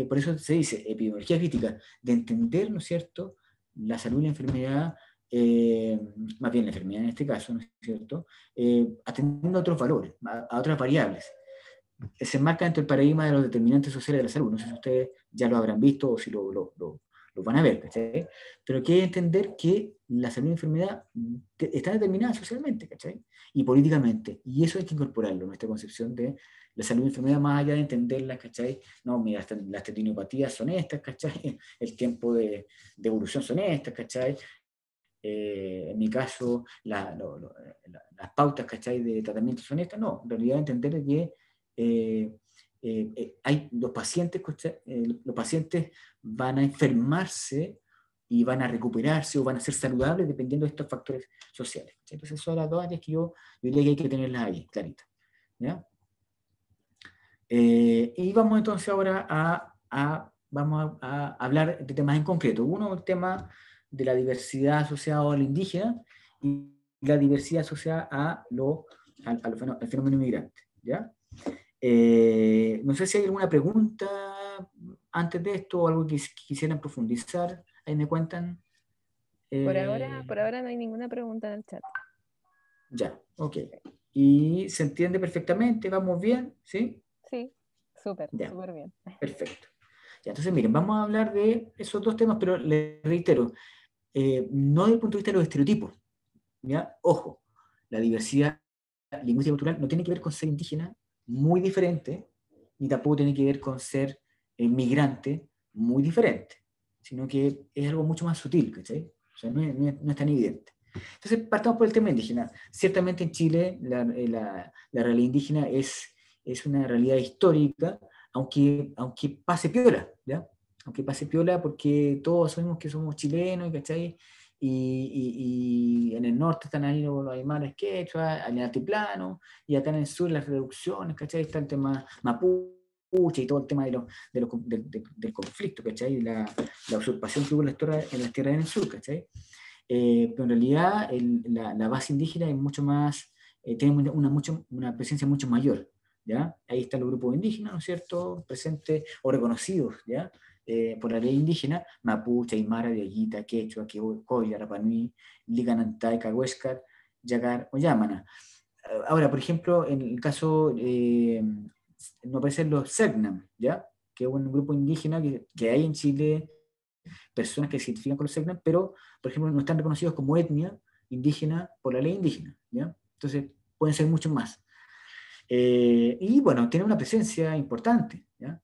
por eso se dice epidemiología crítica, de entender, ¿no es cierto?, la salud y la enfermedad, más bien la enfermedad en este caso, ¿no es cierto?, atendiendo a otros valores, a otras variables. Se enmarca dentro del paradigma de los determinantes sociales de la salud. No sé si ustedes ya lo habrán visto o si lo van a ver, ¿cachai? Pero que entender que la salud y la enfermedad están determinadas socialmente, ¿cachai? Y políticamente. Y eso hay que incorporarlo, nuestra concepción de la salud y enfermedad, más allá de entenderlas, ¿cachai? No, mira, las tetinopatías son estas, ¿cachai? El tiempo de evolución son estas, ¿cachai? En mi caso, las pautas, ¿cachai?, de tratamiento son estas. No, en realidad entender que los pacientes van a enfermarse y van a recuperarse o van a ser saludables dependiendo de estos factores sociales, ¿cachai? Entonces, son las dos áreas que yo diría que hay que tenerlas ahí, claritas, ¿ya? Y vamos entonces ahora vamos a hablar de temas en concreto. Uno, el tema de la diversidad asociada al indígena y la diversidad asociada al fenómeno inmigrante, ¿ya? No sé si hay alguna pregunta antes de esto o algo que quisieran profundizar. Ahí me cuentan. Por Eh, ahora, por ahora no hay ninguna pregunta en el chat. ya, ok. y se entiende perfectamente, vamos bien, ¿sí? Sí, súper, Ya, súper bien. perfecto. Ya, entonces, miren, vamos a hablar de esos dos temas, pero les reitero, no desde el punto de vista de los estereotipos, ¿ya? Ojo, la diversidad lingüística y cultural no tiene que ver con ser indígena, muy diferente, ni tampoco tiene que ver con ser migrante, muy diferente, sino que es algo mucho más sutil, ¿cachai? O sea, no es tan evidente. Entonces, partamos por el tema indígena. Ciertamente en Chile la realidad indígena es una realidad histórica, aunque pase piola, ¿ya? Aunque pase piola porque todos sabemos que somos chilenos, ¿cachai? Y en el norte están ahí los aymaras quechua, en el altiplano, y acá en el sur las reducciones, ¿cachai? Está el tema mapuche y todo el tema del conflicto, ¿cachai? La usurpación que hubo en las tierras en el sur, ¿cachai? Pero en realidad la base indígena es mucho más, tiene una presencia mucho mayor, ¿ya? Ahí están los grupos indígenas, ¿no es cierto?, presentes o reconocidos, ¿ya? Por la ley indígena, Mapuche, Aymara, Diaguita, Quechua, Coya, Rapanui, Liganantay, Cahuéscar, Yagar o Yamana. Ahora, por ejemplo, en el caso, no aparecen los Selknam, ¿ya? Que es un grupo indígena que hay en Chile, personas que se identifican con los Selknam, pero, por ejemplo, no están reconocidos como etnia indígena por la ley indígena, ¿ya? Entonces, pueden ser muchos más. Y bueno, tienen una presencia importante, ¿ya?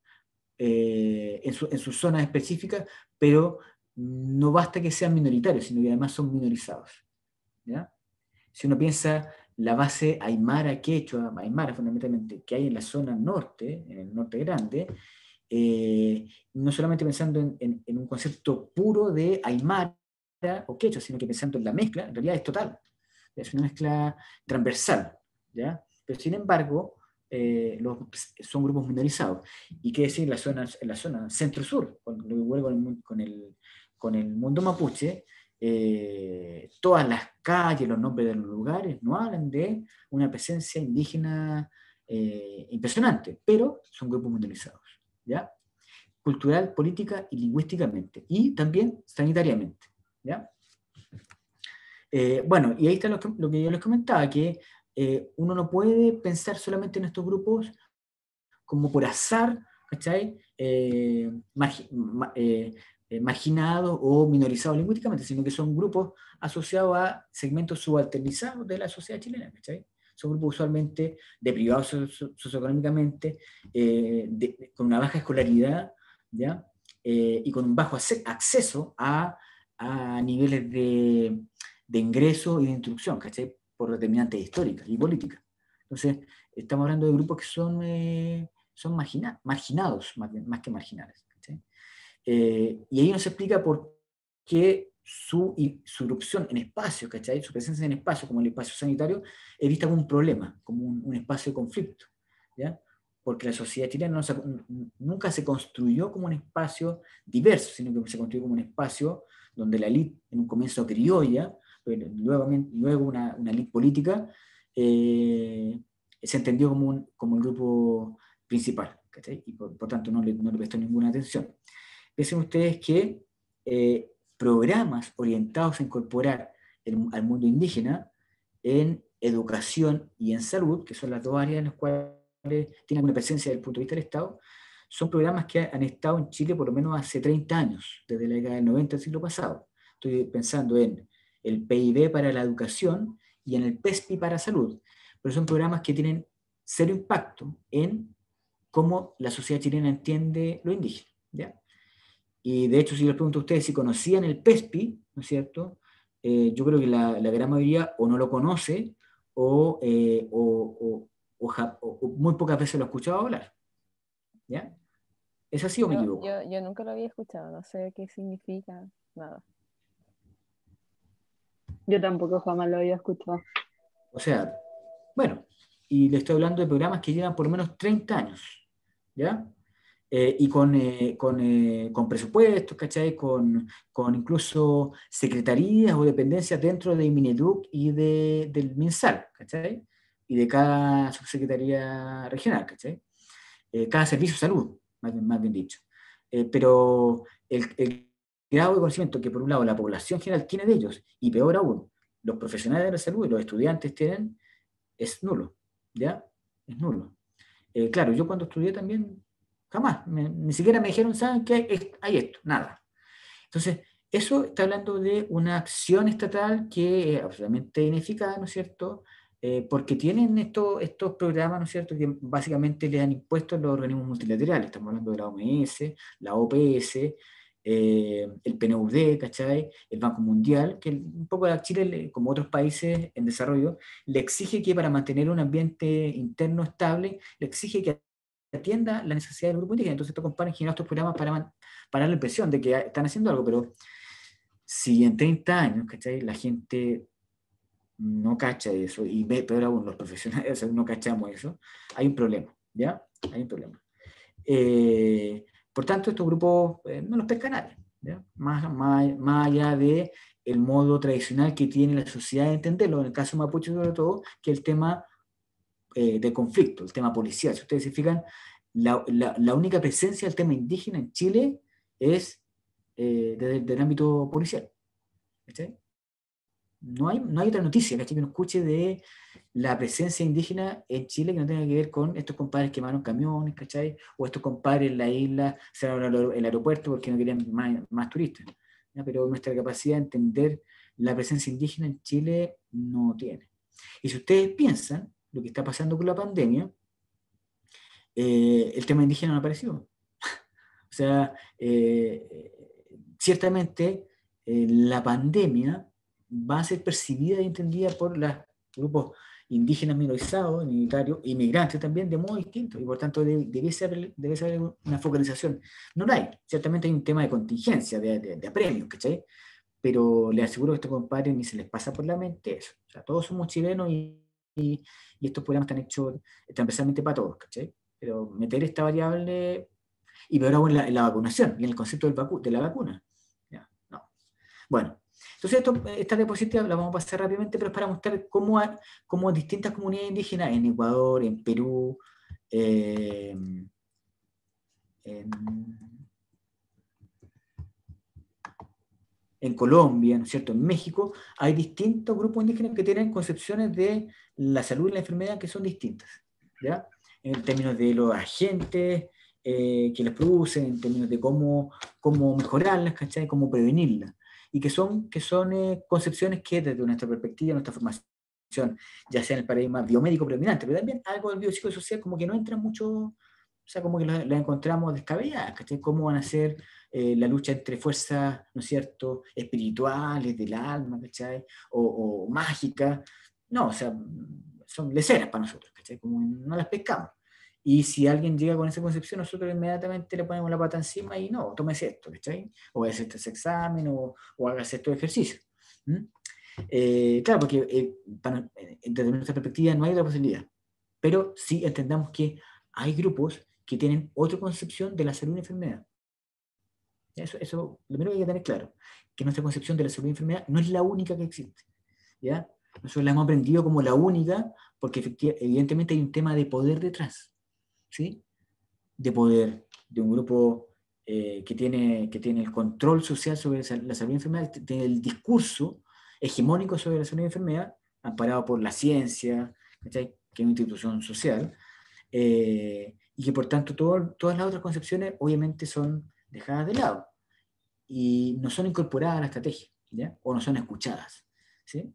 En sus zonas específicas, pero no basta que sean minoritarios, sino que además son minorizados, ¿ya? Si uno piensa la base aymara, quechua, aymara fundamentalmente, que hay en la zona norte, en el norte grande, no solamente pensando en un concepto puro de aymara o quechua, sino que pensando en la mezcla, en realidad es total, es una mezcla transversal, ¿ya? Pero sin embargo, son grupos minorizados. ¿Y qué decir en la zona centro-sur, con lo que vuelvo con el mundo mapuche? Todas las calles, los nombres de los lugares, no hablan de una presencia indígena impresionante, pero son grupos minorizados, ¿ya? Cultural, política y lingüísticamente, y también sanitariamente, ¿ya? Bueno, y ahí está lo que yo les comentaba, que uno no puede pensar solamente en estos grupos como por azar, ¿cachai? Marginados o minorizados lingüísticamente, sino que son grupos asociados a segmentos subalternizados de la sociedad chilena, ¿cachai? Son grupos usualmente deprivados socioeconómicamente, con una baja escolaridad, ¿ya? Y con un bajo acceso a niveles de ingreso y de instrucción, ¿cachai? Por determinantes históricas y políticas. Entonces, estamos hablando de grupos que son marginados, más que marginales. ¿Sí? Y ahí nos explica por qué su irrupción en espacios, ¿cachai? Su presencia en espacios, como el espacio sanitario, es vista como un problema, como un espacio de conflicto, ¿ya? Porque la sociedad chilena nunca se construyó como un espacio diverso, sino que se construyó como un espacio donde la élite, en un comienzo criolla, pero luego una élite política, se entendió como el grupo principal, ¿cachai? Y por tanto no le prestó ninguna atención. Piensen ustedes que programas orientados a incorporar al mundo indígena en educación y en salud, que son las dos áreas en las cuales tienen alguna presencia desde el punto de vista del Estado, son programas que han estado en Chile por lo menos hace 30 años, desde la década del 90 del siglo pasado. Estoy pensando en el PIB para la educación y en el PESPI para salud, pero son programas que tienen cero impacto en cómo la sociedad chilena entiende lo indígena, ¿ya? Y de hecho, si les pregunto a ustedes si conocían el PESPI, ¿no es cierto? Yo creo que la gran mayoría o no lo conoce o muy pocas veces lo ha escuchado hablar, ¿ya? ¿Es así o me Yo, equivoco? yo, yo nunca lo había escuchado, no sé qué significa, nada. Yo tampoco jamás lo había escuchado. O sea, bueno, y le estoy hablando de programas que llevan por lo menos 30 años, ¿ya? Y con presupuestos, ¿cachai? Con incluso secretarías o dependencias dentro de Mineduc y del MinSal, ¿cachai? Y de cada subsecretaría regional, ¿cachai? Cada servicio de salud, más bien dicho. Pero el grado de conocimiento que por un lado la población general tiene de ellos, y peor aún, los profesionales de la salud y los estudiantes tienen, es nulo, ¿ya? Es nulo. Claro, yo cuando estudié también, jamás, ni siquiera me dijeron, ¿saben qué? Hay esto, nada. Entonces, eso está hablando de una acción estatal que es absolutamente ineficaz, ¿no es cierto? Porque tienen estos programas, ¿no es cierto?, que básicamente le han impuesto a los organismos multilaterales. Estamos hablando de la OMS, la OPS, el PNUD, ¿cachai? El Banco Mundial, que un poco a Chile, como otros países en desarrollo, le exige que para mantener un ambiente interno estable, le exige que atienda la necesidad del grupo indígena. Entonces, estos compadres han generado estos programas para dar la impresión de que están haciendo algo, pero si en 30 años, ¿cachai?, la gente no cacha eso, y peor aún, los profesionales, o sea, no cachamos eso, hay un problema, ¿ya? Hay un problema. Por tanto, estos grupos no los pesca nadie, ¿ya? Más allá de el modo tradicional que tiene la sociedad de entenderlo, en el caso mapuche sobre todo, que el tema de conflicto, el tema policial. Si ustedes se fijan, la única presencia del tema indígena en Chile es desde el ámbito policial. ¿Cachai? No hay otra noticia, ¿cachai?, que no escuche de la presencia indígena en Chile que no tenga que ver con estos compadres que quemaron camiones, ¿cachai? O estos compadres en la isla cerraron el aeropuerto porque no querían más turistas. ¿Ya? Pero nuestra capacidad de entender la presencia indígena en Chile no tiene. Y si ustedes piensan lo que está pasando con la pandemia, el tema indígena no apareció. O sea, ciertamente la pandemia va a ser percibida y entendida por los grupos indígenas minorizados, minoritarios, inmigrantes también, de modo distinto, y por tanto debe ser una focalización. No la hay, ciertamente hay un tema de contingencia, de apremios, ¿cachai? Pero les aseguro que estos compadres ni se les pasa por la mente eso. O sea, todos somos chilenos y estos programas están hechos transversalmente para todos, ¿cachai? Pero meter esta variable, y peor aún en la vacunación, y en el concepto de la vacuna. Ya, no. Bueno, entonces esta diapositiva la vamos a pasar rápidamente, pero es para mostrar cómo distintas comunidades indígenas en Ecuador, en Perú, en Colombia, ¿no es cierto?, en México, hay distintos grupos indígenas que tienen concepciones de la salud y la enfermedad que son distintas, ¿ya? En términos de los agentes que las producen, en términos de cómo mejorarlas, ¿cachai?, cómo prevenirlas, y que son concepciones que desde nuestra perspectiva, nuestra formación, ya sea en el paradigma biomédico predominante, pero también algo del biopsicosocial como que no entra mucho, o sea, como que la encontramos descabelladas, ¿cachai? ¿Cómo van a ser la lucha entre fuerzas, ¿no es cierto?, espirituales, del alma, ¿cachai?, o mágicas? No, o sea, son leceras para nosotros, ¿cachai? Como no las pescamos. Y si alguien llega con esa concepción, nosotros inmediatamente le ponemos la pata encima y no, tómese esto, ¿cachai? O hágase este examen, o hágase estos ejercicios. Claro, porque desde nuestra perspectiva no hay otra posibilidad. Pero sí entendamos que hay grupos que tienen otra concepción de la salud y la enfermedad. Eso lo primero que hay que tener claro, que nuestra concepción de la salud y enfermedad no es la única que existe, ¿ya? Nosotros la hemos aprendido como la única porque evidentemente hay un tema de poder detrás, ¿sí? De poder, de un grupo que tiene el control social sobre la salud y enfermedad, tiene el discurso hegemónico sobre la salud y enfermedad, amparado por la ciencia, ¿cachai?, que es una institución social, y que por tanto todas las otras concepciones obviamente son dejadas de lado y no son incorporadas a la estrategia, ¿ya? O no son escuchadas, ¿sí?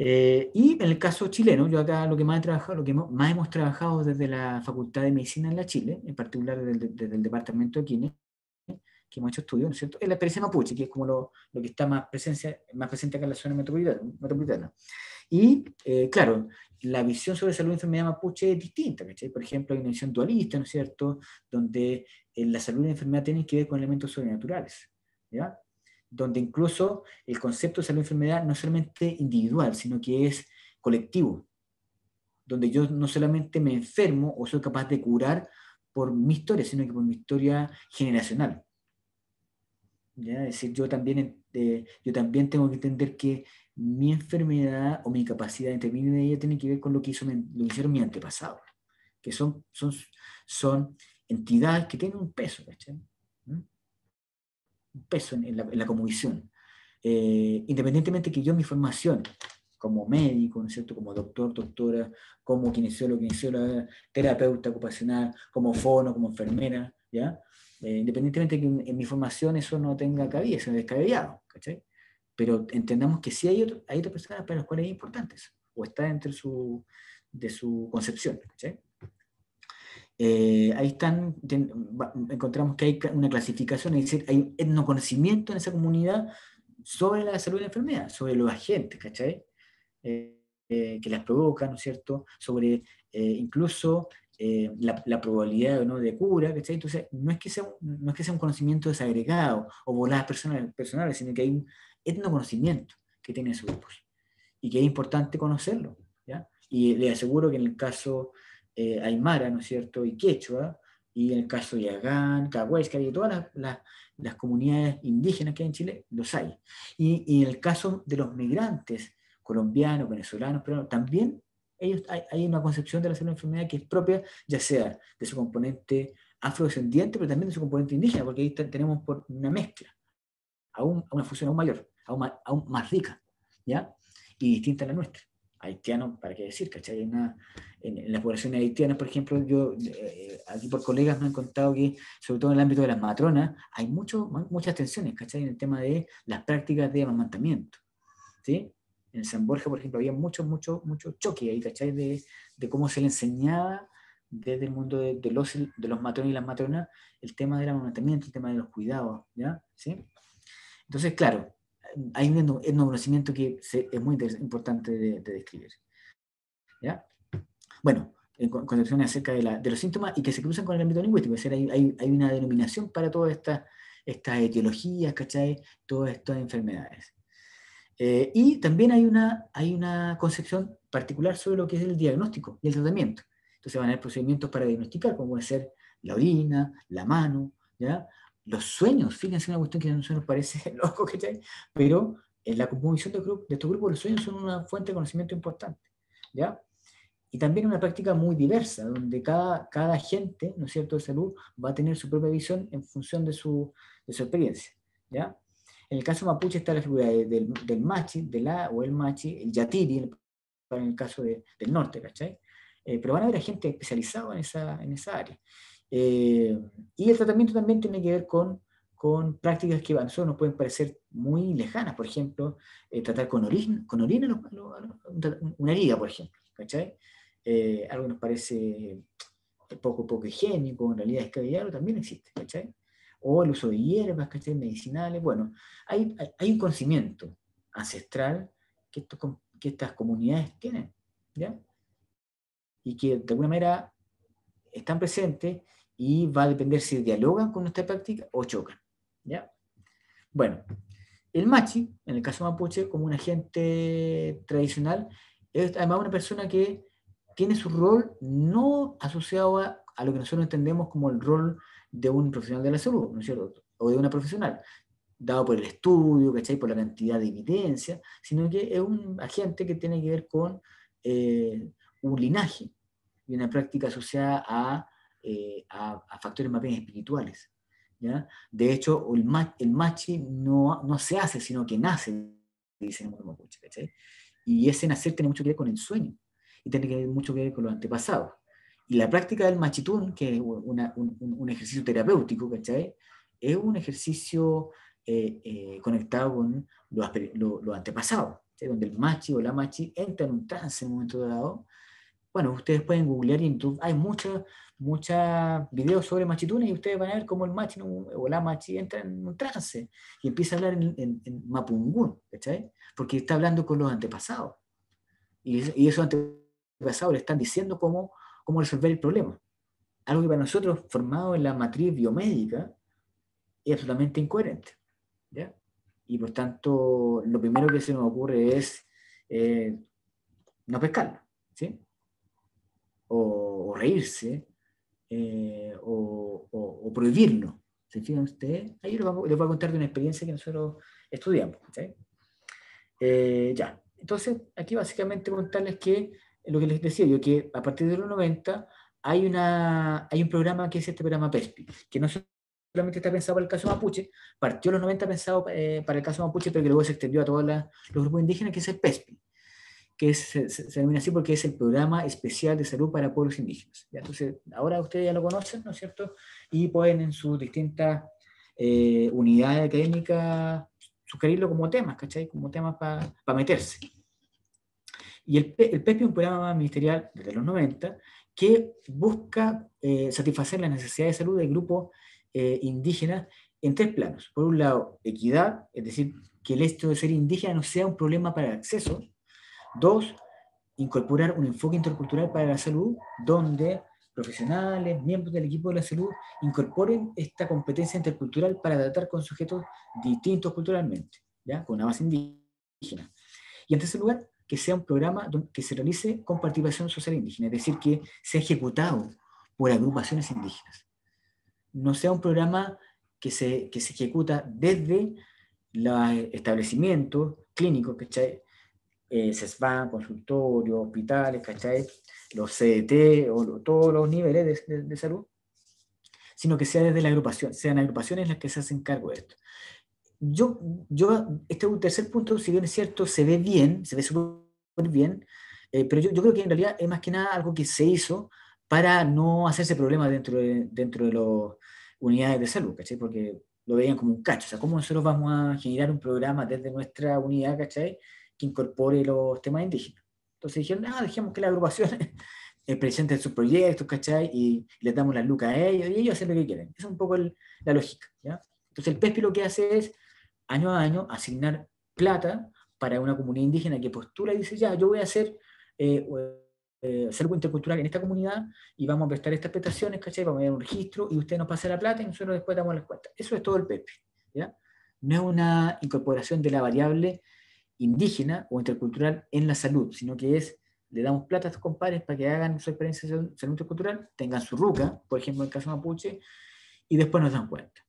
Y en el caso chileno, yo acá lo que más he trabajado, lo que más hemos trabajado desde la Facultad de Medicina en la Chile, en particular desde el departamento de Quine, que hemos hecho estudios, ¿no es cierto?, es la experiencia mapuche, que es como lo que está más presente acá en la zona metropolitana. Y, claro, la visión sobre salud y enfermedad mapuche es distinta, ¿cachai? Por ejemplo, hay una visión dualista, ¿no es cierto?, donde la salud y la enfermedad tienen que ver con elementos sobrenaturales, ¿ya? Donde incluso el concepto de salud y enfermedad no es solamente individual, sino que es colectivo, donde yo no solamente me enfermo o soy capaz de curar por mi historia, sino que por mi historia generacional. ¿Ya? Es decir, yo también tengo que entender que mi enfermedad o mi capacidad de intervenir en ella tiene que ver con lo que hicieron mis antepasados, que son entidades que tienen un peso, ¿cachai? Un peso en la cosmovisión. Independientemente que yo en mi formación como médico, ¿no es cierto? Como doctor, doctora, como kinesiólogo, kinesióloga, terapeuta ocupacional, como fono, como enfermera, ¿ya? Independientemente de que en mi formación eso no tenga cabida, eso es descabellado, ¿cachai? Pero entendamos que sí hay otras personas para las cuales es importante eso, o está dentro de su concepción, ¿cachai? Ahí encontramos que hay una clasificación, es decir, hay un etnoconocimiento en esa comunidad sobre la salud y la enfermedad, sobre los agentes, ¿cachai? Que las provocan, ¿no es cierto? Sobre incluso la probabilidad, ¿no?, de cura, ¿cachai? Entonces, no es que sea un conocimiento desagregado o voladas personales, sino que hay un etnoconocimiento que tiene esos grupos y que es importante conocerlo, ¿ya? Y le aseguro que en el caso Aymara, ¿no es cierto?, y Quechua, y en el caso Yagán, Cahuéscar, y todas las comunidades indígenas que hay en Chile, los hay. Y en el caso de los migrantes colombianos, venezolanos, pero también hay una concepción de la salud enfermedad que es propia, ya sea de su componente afrodescendiente, pero también de su componente indígena, porque ahí tenemos una mezcla, una fusión aún mayor, aún más rica, ¿ya? Y distinta a la nuestra. Haitiano, ¿para qué decir? ¿Cachai? En las poblaciones haitianas, por ejemplo, yo aquí por colegas me han contado que, sobre todo en el ámbito de las matronas, hay muchas tensiones, ¿cachai? En el tema de las prácticas de amamantamiento, ¿sí? En San Borja, por ejemplo, había mucho choque ahí, ¿cachai? De cómo se le enseñaba desde el mundo de los matrones y las matronas el tema del amamantamiento, el tema de los cuidados, ¿ya? ¿Sí? Entonces, claro, hay un etnoconocimiento que es muy importante de describir, ¿ya? Bueno, concepciones acerca de los síntomas y que se cruzan con el ámbito lingüístico, es decir, hay una denominación para todas estas etiologías, ¿cachai? Todas estas enfermedades. Y también hay una concepción particular sobre lo que es el diagnóstico y el tratamiento. Entonces van a haber procedimientos para diagnosticar, como puede ser la orina, la mano, ¿ya? Los sueños, fíjense una cuestión que a nosotros nos parece loco, ¿cachai? Pero en la composición de estos grupos, los sueños son una fuente de conocimiento importante, ¿ya? Y también una práctica muy diversa, donde cada agente, ¿no es cierto?, de salud va a tener su propia visión en función de su experiencia, ¿ya? En el caso mapuche está la figura del machi, o el machi, el yatiri, en el caso del norte, ¿cachai? Pero van a haber agentes especializados en esa área. Y el tratamiento también tiene que ver con prácticas que a nosotros nos pueden parecer muy lejanas, por ejemplo, tratar con orina una herida, por ejemplo, ¿cachai? Algo que nos parece poco higiénico, en realidad descabellado, también existe, ¿cachai? O el uso de hierbas, ¿cachai?, medicinales. Bueno, hay un conocimiento ancestral que estas comunidades tienen, ¿ya? Y que de alguna manera están presentes y va a depender si dialogan con nuestra práctica o chocan, ¿ya? Bueno, el machi, en el caso mapuche, como un agente tradicional, es además una persona que tiene su rol no asociado a lo que nosotros entendemos como el rol de un profesional de la salud, ¿no es cierto?, o de una profesional, dado por el estudio, ¿cachai?, por la cantidad de evidencia, sino que es un agente que tiene que ver con un linaje y una práctica asociada a factores más bien espirituales, ¿ya? De hecho, el machi no se hace, sino que nace, dicen en el mundo mapuche, ¿cachai? Y ese nacer tiene mucho que ver con el sueño, y tiene mucho que ver con los antepasados. Y la práctica del machitún, que es un ejercicio terapéutico, ¿cachai?, es un ejercicio conectado con los antepasados, ¿sí?, donde el machi o la machi entra en un trance en un momento dado. Bueno, ustedes pueden googlear y en YouTube hay muchos videos sobre machitunes y ustedes van a ver cómo el machi o la machi entra en un trance y empieza a hablar en mapungún, ¿cachai? Porque está hablando con los antepasados. Y esos antepasados le están diciendo cómo resolver el problema. Algo que para nosotros, formado en la matriz biomédica, es absolutamente incoherente, ¿ya? Y por tanto, lo primero que se nos ocurre es no pescarlo, ¿sí? O reírse, o prohibirlo. ¿Se fijan ustedes? Ahí les voy a contar de una experiencia que nosotros estudiamos, ¿sí? Ya, entonces aquí básicamente contarles que lo que les decía yo, que a partir de los 90 hay un programa que es este programa PESPI, que no solamente está pensado para el caso mapuche, partió en los 90 pensado para el caso mapuche, pero que luego se extendió a todos los grupos indígenas, que es el PESPI. que se denomina así porque es el Programa Especial de Salud para Pueblos Indígenas. ¿Ya? Entonces, ahora ustedes ya lo conocen, ¿no es cierto? Y pueden en sus distintas unidades académicas sugerirlo como temas, ¿cachai? Como temas para meterse. Y el PESPI es un programa ministerial desde los 90 que busca satisfacer las necesidades de salud de grupos indígenas en tres planos. Por un lado, equidad, es decir, que el hecho de ser indígena no sea un problema para el acceso. Dos, incorporar un enfoque intercultural para la salud, donde profesionales, miembros del equipo de la salud, incorporen esta competencia intercultural para tratar con sujetos distintos culturalmente, ¿ya? Con una base indígena. Y en tercer lugar, que sea un programa que se realice con participación social indígena, es decir, que sea ejecutado por agrupaciones indígenas. No sea un programa que se ejecuta desde los establecimientos clínicos, ¿cachai? CESFAM, consultorios, hospitales, ¿cachai? Los CDT, o todos los niveles de salud, sino que sea desde la agrupación, sean agrupaciones las que se hacen cargo de esto. Este es un tercer punto, si bien es cierto, se ve bien, se ve súper bien, pero yo creo que en realidad es más que nada algo que se hizo para no hacerse problemas dentro de las unidades de salud, ¿cachai? Porque lo veían como un cacho, o sea, ¿cómo nosotros vamos a generar un programa desde nuestra unidad, ¿cachai? Que incorpore los temas indígenas? Entonces dijeron, dejemos que la agrupación presenten sus proyectos, ¿cachai? Y les damos las lucas a ellos, y ellos hacen lo que quieren. Esa es un poco la lógica, ¿ya? Entonces el PESPI lo que hace es año a año asignar plata para una comunidad indígena que postula y dice, ya, yo voy a hacer algo intercultural en esta comunidad y vamos a prestar estas prestaciones, ¿cachai? Vamos a ver un registro y usted nos pasa la plata y nosotros después damos las cuentas. Eso es todo el PEPI, ¿ya? No es una incorporación de la variable indígena o intercultural en la salud, sino que le damos plata a estos compadres para que hagan su experiencia de salud intercultural, tengan su ruca, por ejemplo en el caso mapuche, y después nos dan cuenta,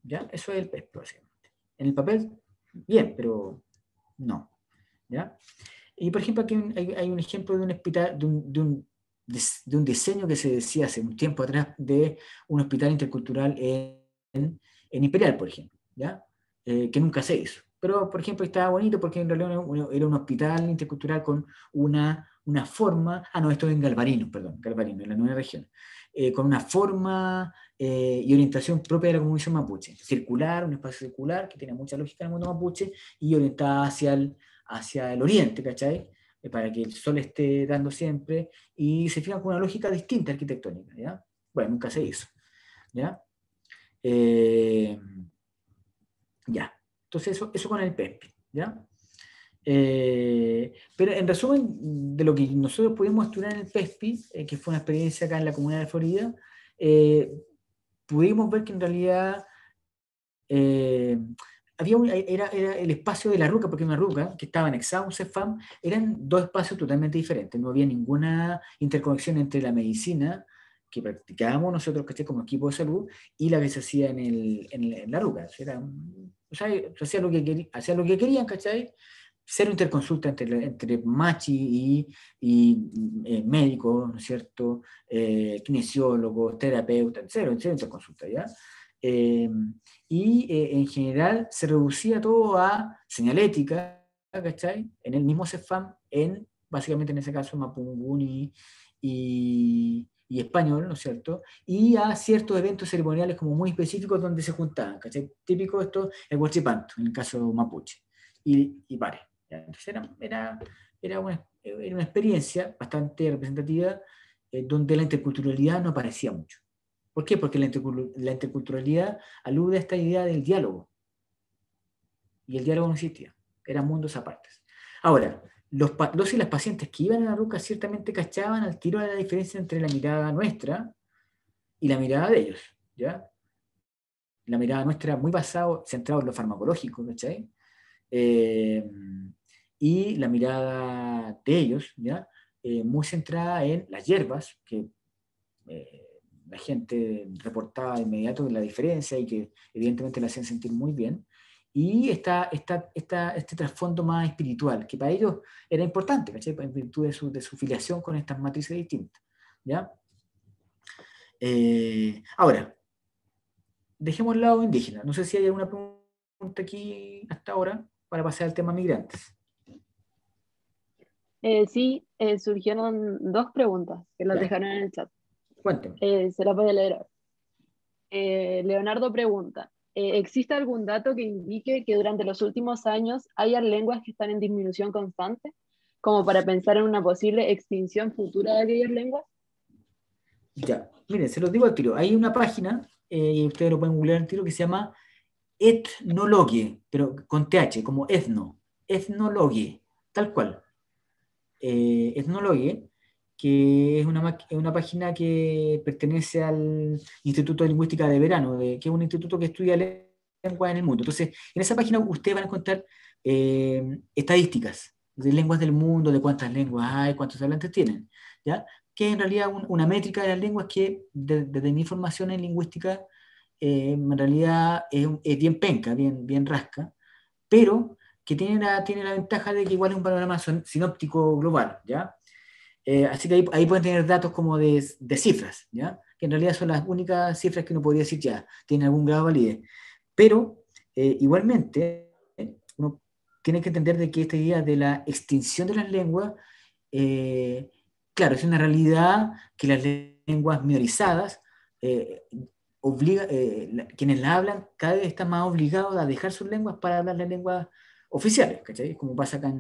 ¿ya? Eso es el PEPI, básicamente. En el papel, bien, pero no, ¿ya? Y por ejemplo, aquí hay un ejemplo de un hospital, de un diseño que se decía hace un tiempo atrás de un hospital intercultural en Imperial, por ejemplo, ¿ya? Que nunca se hizo. Pero, por ejemplo, estaba bonito porque en realidad era un hospital intercultural con una forma, no, esto es en Galvarino, perdón, Galvarino, en la nueva región, con una forma y orientación propia de la comunicación mapuche, circular, un espacio circular que tiene mucha lógica en el mundo mapuche y orientada hacia el oriente, ¿cachai? Para que el sol esté dando siempre, y se fijan con una lógica distinta arquitectónica, ¿ya? Bueno, nunca se hizo, ¿ya? Ya, entonces eso con el PESPI, ¿ya? Pero en resumen, de lo que nosotros pudimos estudiar en el PESPI, que fue una experiencia acá en la comunidad de Florida, pudimos ver que en realidad eh, era el espacio de la ruca, porque una ruca que estaba anexada a un CEFAM, eran dos espacios totalmente diferentes, no había ninguna interconexión entre la medicina que practicábamos nosotros, que como equipo de salud, y la que se hacía en la ruca. O sea, hacían lo que querían, ¿cachai? Cero interconsulta entre machi y médicos, ¿no es cierto? Kinesiólogos, terapeutas, cero interconsulta, ¿ya? Eh, en general se reducía todo a señalética, ¿cachai? En el mismo CEFAM, básicamente en ese caso Mapungún y español, ¿no es cierto? Y a ciertos eventos ceremoniales como muy específicos donde se juntaban, ¿cachai? Típico esto, el huachipanto, en el caso mapuche, y pare. ¿Ya? Entonces era una experiencia bastante representativa donde la interculturalidad no aparecía mucho. ¿Por qué? Porque la interculturalidad alude a esta idea del diálogo. Y el diálogo no existía. Eran mundos apartes. Ahora, los y las pacientes que iban a la ruca ciertamente cachaban al tiro de la diferencia entre la mirada nuestra y la mirada de ellos. ¿Ya? La mirada nuestra muy centrada en lo farmacológico, ¿cachai? Y la mirada de ellos, ¿ya? Muy centrada en las hierbas, que la gente reportaba de inmediato la diferencia y que evidentemente la hacían sentir muy bien. Y este trasfondo más espiritual, que para ellos era importante, ¿cachai? En virtud de su filiación con estas matrices distintas. ¿Ya? Ahora, dejemos el lado indígena. No sé si hay alguna pregunta aquí hasta ahora para pasar al tema migrantes. Sí, surgieron dos preguntas que las Ya, dejaron en el chat. cuénteme. Se las voy a leer ahora. Leonardo pregunta, ¿existe algún dato que indique que durante los últimos años hayan lenguas que están en disminución constante, como para pensar en una posible extinción futura de aquellas lenguas? Ya, miren, se los digo al tiro. Hay una página, y ustedes lo pueden googlear al tiro, que se llama Ethnologue, pero con TH, como etno. Ethnologue, tal cual. Ethnologue, que es una página que pertenece al Instituto de Lingüística de Verano, que es un instituto que estudia lenguas en el mundo. Entonces, en esa página ustedes van a encontrar estadísticas de lenguas del mundo, de cuántas lenguas hay, cuántos hablantes tienen, ¿ya? Que es en realidad una métrica de las lenguas que, desde mi formación en lingüística, en realidad es bien penca, bien rasca, pero que tiene la ventaja de que igual es un panorama sinóptico global, ¿ya? Así que ahí pueden tener datos como de cifras, ¿ya? Que en realidad son las únicas cifras que uno podría decir ya, tiene algún grado de validez. Pero igualmente, uno tiene que entender de que esta idea de la extinción de las lenguas, eh, claro, es una realidad que las lenguas minorizadas, eh, quienes la hablan cada vez están más obligados a dejar sus lenguas para hablar las lenguas oficiales, ¿cachai? Como pasa acá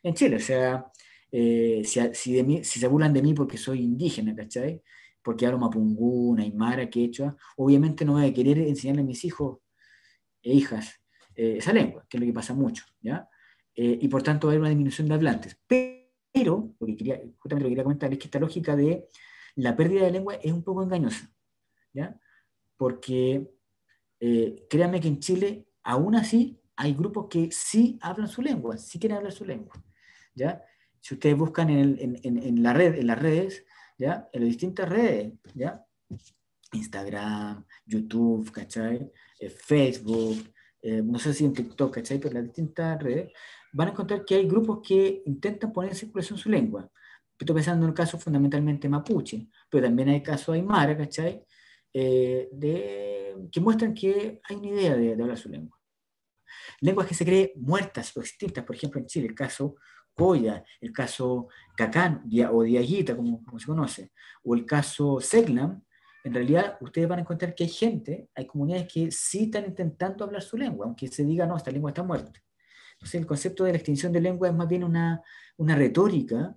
en Chile, o sea, si se burlan de mí porque soy indígena, ¿cachai? Porque hablo mapungún, aymara, quechua, obviamente no voy a querer enseñarle a mis hijos e hijas esa lengua, que es lo que pasa mucho, ¿ya? Y por tanto va a haber una disminución de hablantes. Pero, justamente lo que quería comentar es que esta lógica de la pérdida de lengua es un poco engañosa, ¿ya? Porque créanme que en Chile, aún así, hay grupos que sí hablan su lengua, sí quieren hablar su lengua, ¿ya? Si ustedes buscan en la red, en las redes, ¿ya? En las distintas redes, ¿ya? Instagram, YouTube, ¿cachai? Facebook, no sé si en TikTok, ¿cachai? Pero en las distintas redes, van a encontrar que hay grupos que intentan poner en circulación su lengua. Estoy pensando en el caso fundamentalmente mapuche, pero también hay casos aymara, ¿cachai? Que muestran que hay una idea de hablar su lengua. Lenguas que se creen muertas o extintas, por ejemplo en Chile, el caso Coya, el caso Cacán o Diaguita, como se conoce, o el caso Seglam. En realidad ustedes van a encontrar que hay gente, hay comunidades que sí están intentando hablar su lengua, aunque se diga, no, esta lengua está muerta. Entonces el concepto de la extinción de lengua es más bien una retórica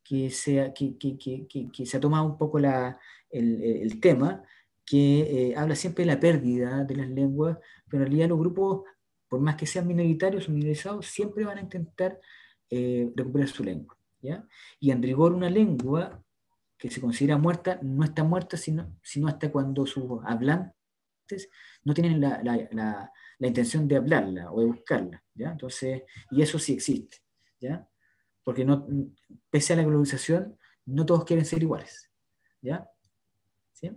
que se ha tomado un poco el tema, que habla siempre de la pérdida de las lenguas, pero en realidad los grupos, por más que sean minoritarios o minorizados, siempre van a intentar recuperar su lengua, ¿ya? Y en rigor una lengua que se considera muerta no está muerta sino hasta cuando sus hablantes no tienen la intención de hablarla o de buscarla, ¿ya? Entonces, y eso sí existe, ¿ya? Porque no, pese a la globalización, no todos quieren ser iguales, ¿ya? ¿Sí?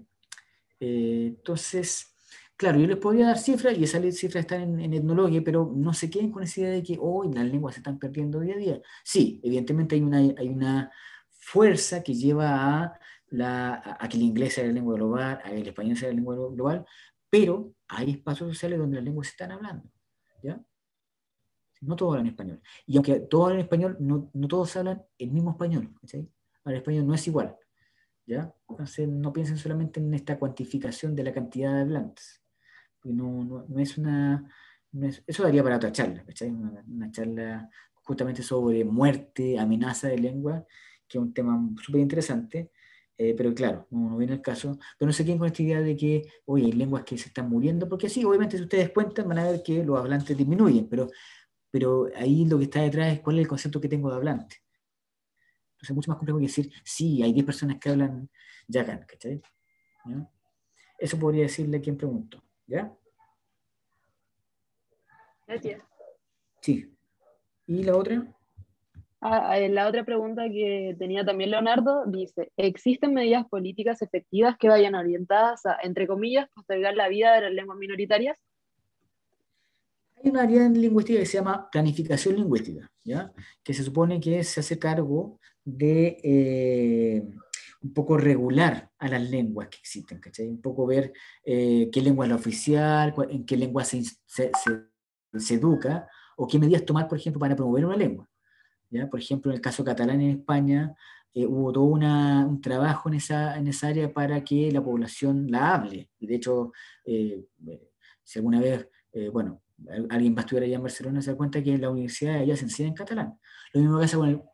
Entonces, claro, yo les podría dar cifras y esas cifras están en Etnologue, pero no se queden con esa idea de que hoy las lenguas se están perdiendo día a día. Sí, evidentemente hay una fuerza que lleva a que el inglés sea la lengua global, a que el español sea la lengua global, pero hay espacios sociales donde las lenguas se están hablando, ¿ya? No todos hablan español. Y aunque todos hablan español, no todos hablan el mismo español, ¿cachai? El español no es igual, ¿ya? Entonces no piensen solamente en esta cuantificación de la cantidad de hablantes, porque no es eso daría para otra charla, ¿cachai? Una charla justamente sobre muerte, amenaza de lengua, que es un tema súper interesante, pero claro, no viene el caso, pero no se queden con esta idea de que, oye, hay lenguas que se están muriendo, porque sí, obviamente si ustedes cuentan van a ver que los hablantes disminuyen, pero ahí lo que está detrás es cuál es el concepto que tengo de hablante. Entonces es mucho más complejo que decir, sí, hay 10 personas que hablan Yakan, ¿cachai? ¿Ya? Eso podría decirle a quien preguntó, ¿ya? Gracias. Sí. ¿Y la otra? La otra pregunta que tenía también Leonardo dice, ¿existen medidas políticas efectivas que vayan orientadas a, entre comillas, postergar la vida de las lenguas minoritarias? Hay una área en lingüística que se llama planificación lingüística, ¿ya? Que se supone que se hace cargo de un poco regular a las lenguas que existen, ¿cachai? Un poco ver qué lengua es la oficial, en qué lengua se educa, o qué medidas tomar, por ejemplo, para promover una lengua, ¿ya? Por ejemplo, en el caso catalán en España, hubo todo un trabajo en esa área para que la población la hable. Y de hecho, si alguna vez, bueno, alguien va a estudiar allá en Barcelona, se da cuenta que en la universidad allá se enseña en catalán. Lo mismo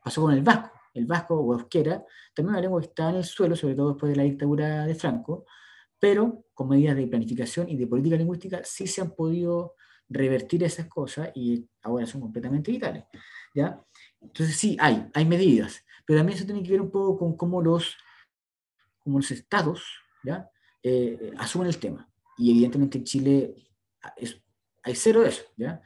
pasó con el vasco. El vasco o euskera, también una lengua que estaba en el suelo, sobre todo después de la dictadura de Franco, pero con medidas de planificación y de política lingüística sí se han podido revertir esas cosas y ahora son completamente vitales, ¿ya? Entonces sí, hay medidas, pero también eso tiene que ver un poco con cómo como los estados, ¿ya? Asumen el tema. Y evidentemente en Chile es, hay cero de eso, ¿ya?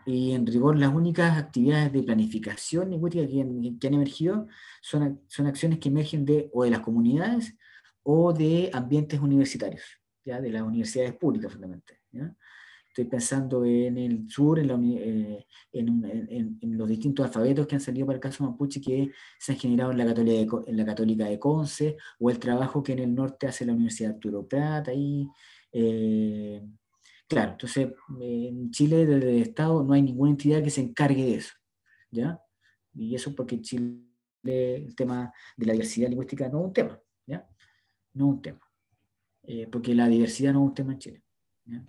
Y en rigor las únicas actividades de planificación lingüística que han emergido son acciones que emergen o de las comunidades o de ambientes universitarios, ¿ya? De las universidades públicas fundamentalmente, ¿ya? Estoy pensando en el sur, en los distintos alfabetos que han salido para el caso mapuche que se han generado en la Católica de Conce, o el trabajo que en el norte hace la Universidad Arturo Prat, ahí. eh, claro, entonces en Chile desde el Estado no hay ninguna entidad que se encargue de eso, ¿ya? Y eso porque en Chile el tema de la diversidad lingüística no es un tema, ¿ya? No es un tema, porque la diversidad no es un tema en Chile, ¿ya?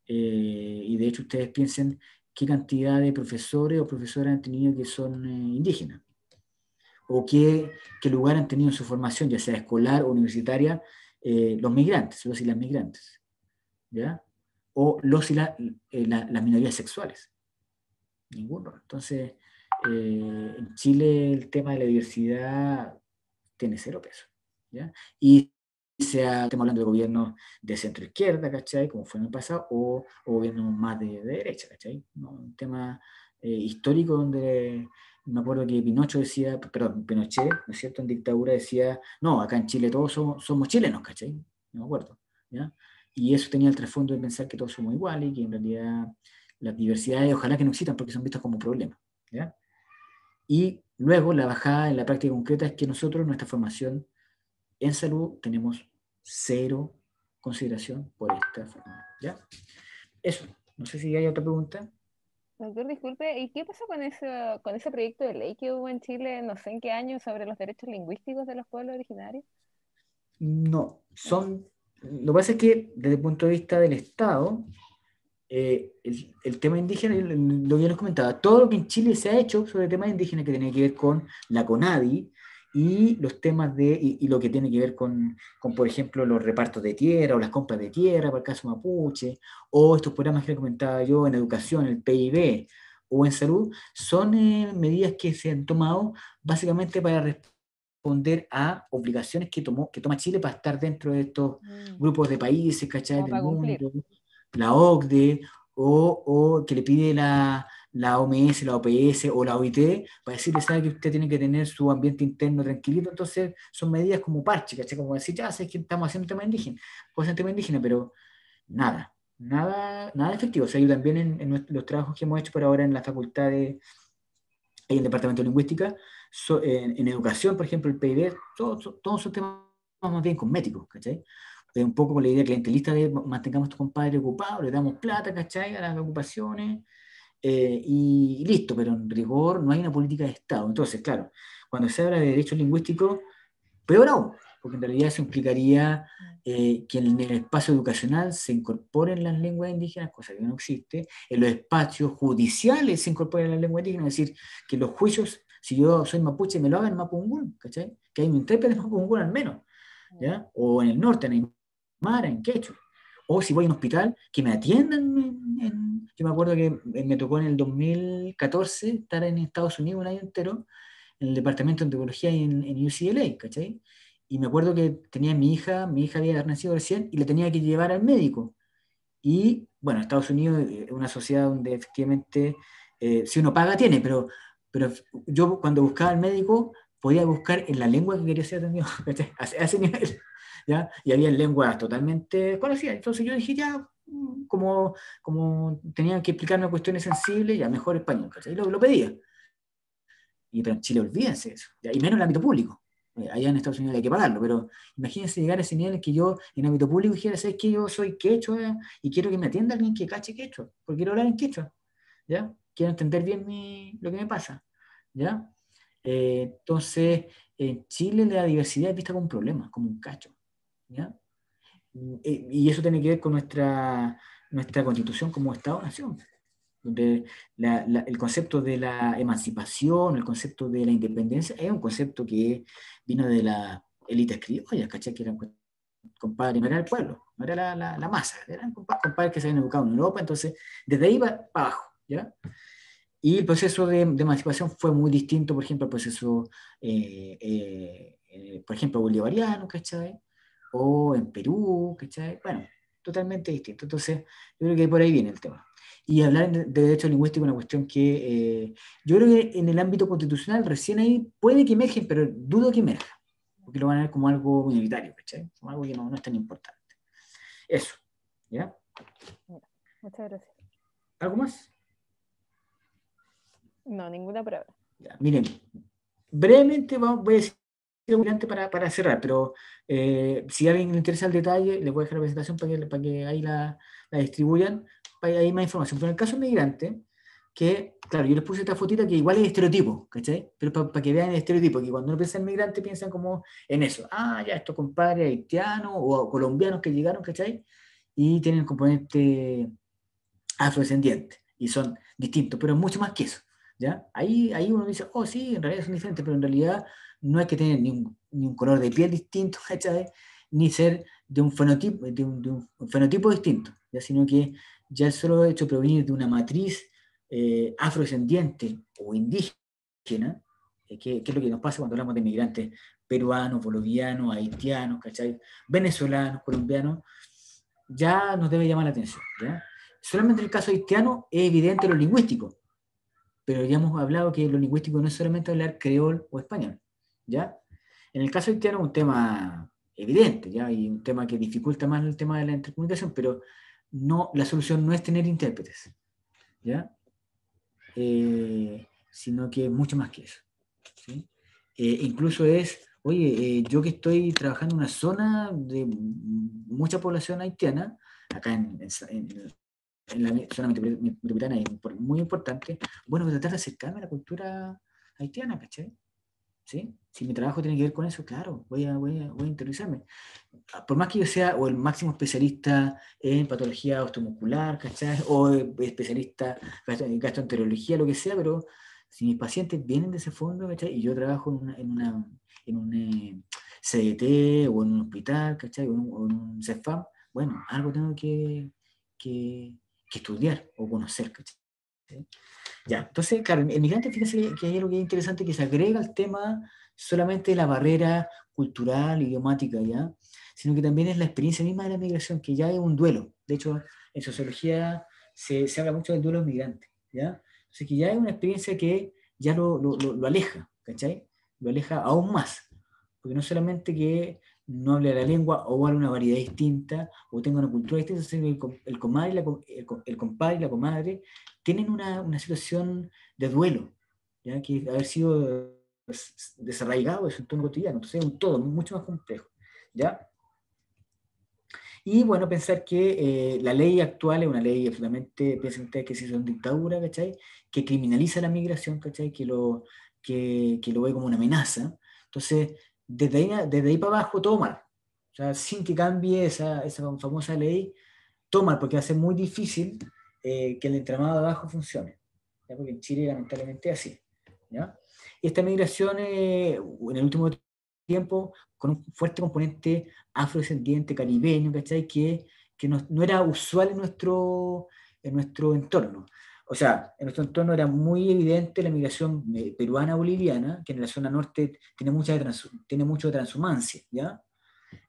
Y de hecho ustedes piensen qué cantidad de profesores o profesoras han tenido que son indígenas, o qué lugar han tenido en su formación, ya sea escolar o universitaria, los migrantes, los y las migrantes, ¿ya? O los y las minorías sexuales, ninguno. Entonces, en Chile el tema de la diversidad tiene cero peso, ¿ya? Y estamos hablando de gobiernos de centro izquierda, ¿cachai? Como fue en el pasado, o gobiernos más de derecha, ¿cachai? ¿No? Un tema histórico donde me acuerdo que Pinochet, ¿no es cierto?, en dictadura decía, no, acá en Chile todos somos chilenos, ¿cachai? No me acuerdo, ¿ya? Y eso tenía el trasfondo de pensar que todos somos iguales y que en realidad las diversidades ojalá que no existan porque son vistas como problemas, ¿ya? Y luego la bajada en la práctica concreta es que nosotros, nuestra formación en salud, tenemos cero consideración por esta forma, ¿ya? Eso, no sé si hay otra pregunta. Doctor, disculpe, ¿y qué pasó con ese proyecto de ley que hubo en Chile, no sé en qué año, sobre los derechos lingüísticos de los pueblos originarios? No, lo que pasa es que desde el punto de vista del Estado, el tema indígena, lo que yo les comentaba, todo lo que en Chile se ha hecho sobre temas indígenas que tiene que ver con la CONADI y los temas y lo que tiene que ver con, por ejemplo, los repartos de tierra o las compras de tierra para el caso mapuche, o estos programas que les comentaba yo en educación, el PIB o en salud, son medidas que se han tomado básicamente para responder a obligaciones que toma Chile para estar dentro de estos grupos de países, ¿cachai? Como Del para cumplir. mundo, la OCDE, o que le pide la OMS, la OPS o la OIT, para decirle, sabe que usted tiene que tener su ambiente interno tranquilito. Entonces son medidas como parche, ¿cachai? Como decir, ya sabes que estamos haciendo un tema indígena, cosas en tema indígena, pero nada efectivo. O sea, yo también en los trabajos que hemos hecho por ahora en la facultad y en el departamento de lingüística, en educación, por ejemplo, el PIB, todos son temas más bien cosméticos, ¿cachai? Un poco con la idea clientelista de mantengamos a estos compadres ocupados, le damos plata, ¿cachai?, a las ocupaciones, y listo, pero en rigor no hay una política de Estado. Entonces, claro, cuando se habla de derechos lingüísticos, peor aún, porque en realidad eso implicaría que en el espacio educacional se incorporen las lenguas indígenas, cosa que no existe, en los espacios judiciales se incorporen las lenguas indígenas, es decir, que los juicios, si yo soy mapuche, me lo hagan en mapungún, ¿cachai? Que hay un intérprete de mapungún al menos, ¿ya? O en el norte, en Aymara, en quechua. O si voy a un hospital, que me atiendan yo me acuerdo que me tocó en el 2014 estar en Estados Unidos un año entero, en el departamento de antropología en UCLA, ¿cachai? Y me acuerdo que tenía mi hija había nacido recién y la tenía que llevar al médico. Y bueno, Estados Unidos es una sociedad donde efectivamente, si uno paga, tiene, pero yo cuando buscaba al médico podía buscar en la lengua que quería ser atendido, ¿cachai? A ese nivel, ¿ya? Y había lenguas totalmente conocidas. Entonces yo dije, ya, como tenía que explicarme cuestiones sensibles, ya mejor español, ¿cachai? Y lo pedía. Pero en Chile olvídense eso, ¿ya? Y menos en el ámbito público. Allá en Estados Unidos hay que pagarlo, pero imagínense llegar a ese nivel en que yo en el ámbito público dijera, ¿sabes qué? Yo soy quechua y quiero que me atienda alguien que cache quechua, porque quiero hablar en quechua, ¿ya? Quiero entender bien lo que me pasa, ¿ya? Entonces, en Chile la diversidad es vista como un problema, como un cacho, ¿ya? Y eso tiene que ver con nuestra constitución como Estado-Nación, donde el concepto de la emancipación, el concepto de la independencia, es un concepto que vino de la élite criolla, ¿cachai? Que eran compadres, no era el pueblo, no era la masa, eran compadres que se habían educado en Europa, entonces desde ahí para abajo, ¿ya? Y el proceso de emancipación fue muy distinto, por ejemplo, al proceso, por ejemplo, bolivariano, ¿cachai? O en Perú, ¿cachai? Bueno, totalmente distinto. Entonces, yo creo que por ahí viene el tema. Y hablar de derecho lingüístico es una cuestión que yo creo que en el ámbito constitucional recién ahí puede que emergen, pero dudo que emerja, porque lo van a ver como algo minoritario, ¿cachai? Como algo que no es tan importante. Eso, ¿ya? Muchas gracias. ¿Algo más? No, ninguna palabra. Ya, miren, brevemente voy a decir algo importante para cerrar, pero si a alguien le interesa el detalle, les voy a dejar la presentación para que ahí la distribuyan, para que hay más información. Pero en el caso migrante, que, claro, yo les puse esta fotita que igual es estereotipo, ¿cachai? Pero para que vean el estereotipo, que cuando uno piensa en migrante piensan como en eso. Ah, ya, estos compadres haitianos o colombianos que llegaron, ¿cachai? Y tienen componente afrodescendientes y son distintos, pero es mucho más que eso, ¿ya? Ahí uno dice, oh sí, en realidad son diferentes, pero en realidad no hay que tener ni un color de piel distinto, ¿cachai? Ni ser de un fenotipo, de un fenotipo distinto, ¿ya? Sino que ya el solo hecho de provenir de una matriz afrodescendiente o indígena, que es lo que nos pasa cuando hablamos de migrantes peruanos, bolivianos, haitianos, ¿cachai? Venezolanos, colombianos, ya nos debe llamar la atención, ¿ya? Solamente en el caso haitiano es evidente lo lingüístico, pero ya hemos hablado que lo lingüístico no es solamente hablar creol o español, ¿ya? En el caso haitiano es un tema evidente, ¿ya? Y un tema que dificulta más el tema de la intercomunicación, pero no, la solución no es tener intérpretes, ¿ya? Sino que es mucho más que eso, ¿sí? Incluso es, oye, yo que estoy trabajando en una zona de mucha población haitiana, acá en la zona metropolitana es muy importante, bueno, tratar de acercarme a la cultura haitiana, ¿cachai? ¿Sí? Si mi trabajo tiene que ver con eso, claro, voy a interiorizarme. Por más que yo sea o el máximo especialista en patología osteomuscular, ¿cachai? O especialista en gastroenterología, lo que sea, pero si mis pacientes vienen de ese fondo, ¿cachai? Y yo trabajo en un CDT o en un hospital, ¿cachai? O en un CEFAM, bueno, algo tengo que, que estudiar o conocer, ¿cachai? Ya, entonces, claro, el migrante, fíjense que hay algo que es interesante que se agrega al tema solamente de la barrera cultural, idiomática, ¿ya? Sino que también es la experiencia misma de la migración, que ya es un duelo. De hecho, en sociología se habla mucho del duelo migrante, ¿ya? Entonces, que ya es una experiencia que ya lo aleja, ¿cachai? Lo aleja aún más. Porque no solamente que no hable la lengua o hable una variedad distinta o tenga una cultura distinta, sino que el comadre y el compadre y la comadre tienen una situación de duelo, ¿ya? Que haber sido desarraigado de su entorno cotidiano. Entonces es un todo mucho más complejo, ¿ya? Y bueno, pensar que la ley actual es una ley absolutamente, piensen ustedes que si son dictadura, ¿cachai? Que criminaliza la migración, ¿cachai? Que lo ve como una amenaza. Entonces, desde ahí para abajo, todo mal. O sea, sin que cambie esa famosa ley, todo mal, porque va a ser muy difícil que el entramado de abajo funcione, ¿ya? Porque en Chile lamentablemente es así, ¿ya? Y esta migración en el último tiempo con un fuerte componente afrodescendiente, caribeño, ¿cachai? Que no era usual en nuestro entorno. O sea, en nuestro entorno era muy evidente la migración peruana-boliviana, que en la zona norte tiene mucho de transhumancia, ¿ya?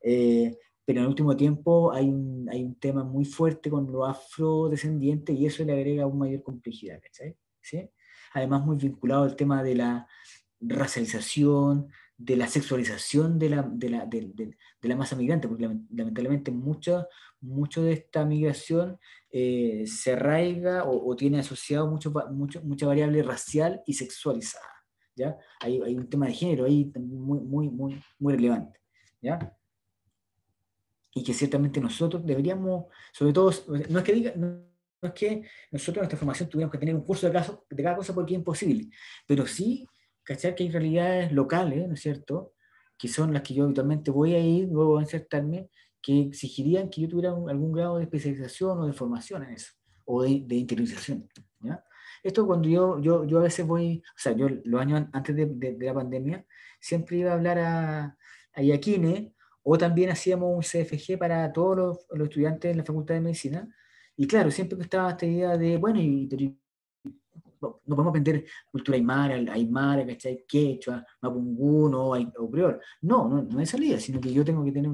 Pero en el último tiempo hay un tema muy fuerte con los afrodescendientes y eso le agrega aún mayor complejidad, ¿cachai? ¿Sí? Además, muy vinculado al tema de la racialización, de la sexualización de la masa migrante, porque lamentablemente mucho de esta migración se arraiga o tiene asociado mucha variable racial y sexualizada, ¿ya? Hay un tema de género ahí muy, muy, muy, muy relevante, ¿ya? Y que ciertamente nosotros deberíamos, sobre todo, no es que nosotros en nuestra formación tuviéramos que tener un curso de cada cosa porque es imposible, pero sí cachar que hay realidades locales, ¿no es cierto?, que son las que yo habitualmente voy a ir, luego a insertarme, que exigirían que yo tuviera algún grado de especialización o de formación en eso, o de interiorización, ¿ya? Esto cuando yo a veces voy, o sea, yo los años antes de la pandemia, siempre iba a hablar a Yaquine, o también hacíamos un CFG para todos los estudiantes en la Facultad de Medicina, y claro, siempre estaba esta idea de, bueno, no podemos aprender cultura aymara, ¿cachai? Quechua, mapunguno o creol. No es salida, sino que yo tengo que tener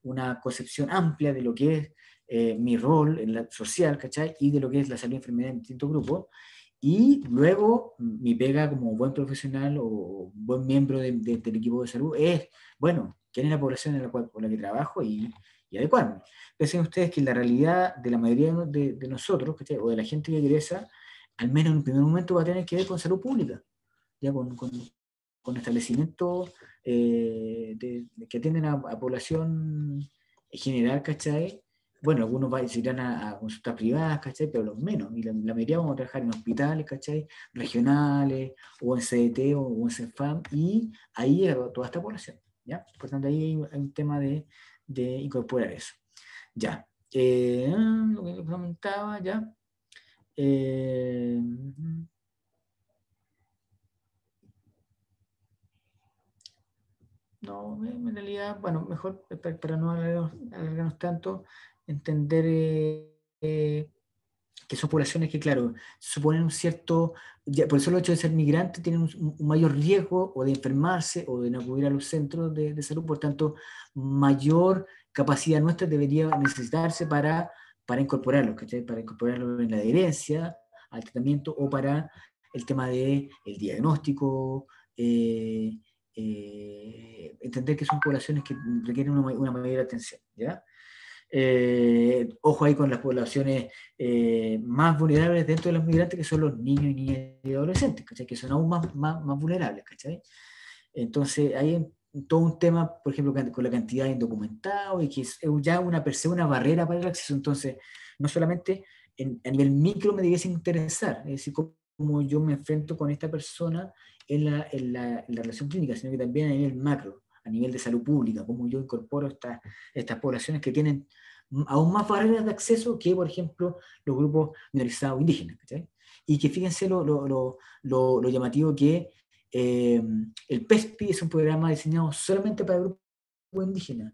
una concepción amplia de lo que es mi rol en la social, ¿cachai? Y de lo que es la salud y enfermedad en distintos grupos. Y luego mi pega como buen profesional o buen miembro del equipo de salud es, bueno, quién es la población con la que trabajo y adecuarme. Piensen ustedes que la realidad de la mayoría de nosotros, ¿cachai? O de la gente que egresa, al menos en un primer momento va a tener que ver con salud pública, ya con establecimientos que atienden a población general, ¿cachai? Bueno, algunos se irán a consultas privadas, ¿cachai? Pero los menos, y la mayoría vamos a trabajar en hospitales, ¿cachai? Regionales, o en CDT, o en CEFAM, y ahí llega toda esta población, ¿ya? Por tanto, ahí hay un tema de incorporar eso. Ya. Lo que comentaba, ya. No, en realidad, bueno, mejor para no alargarnos tanto, entender que son poblaciones que, claro, suponen un cierto, por eso el hecho de ser migrante tienen un mayor riesgo o de enfermarse o de no acudir a los centros de salud, por tanto, mayor capacidad nuestra debería necesitarse para incorporarlos, ¿cachai? Para incorporarlos en la adherencia al tratamiento o para el tema del diagnóstico, entender que son poblaciones que requieren una mayor atención, ¿ya? Ojo ahí con las poblaciones más vulnerables dentro de los migrantes, que son los niños y niñas y adolescentes, ¿cachai? Que son aún más vulnerables, ¿cachai? Entonces hay todo un tema, por ejemplo, con la cantidad de indocumentados, y que es ya una barrera para el acceso. Entonces, no solamente a nivel micro me debiese interesar, es decir, cómo yo me enfrento con esta persona en la relación clínica, sino que también a nivel macro, a nivel de salud pública, cómo yo incorporo estas poblaciones que tienen aún más barreras de acceso que, por ejemplo, los grupos minorizados indígenas, ¿cachai? Y que fíjense lo llamativo que el PESPI es un programa diseñado solamente para grupos indígenas,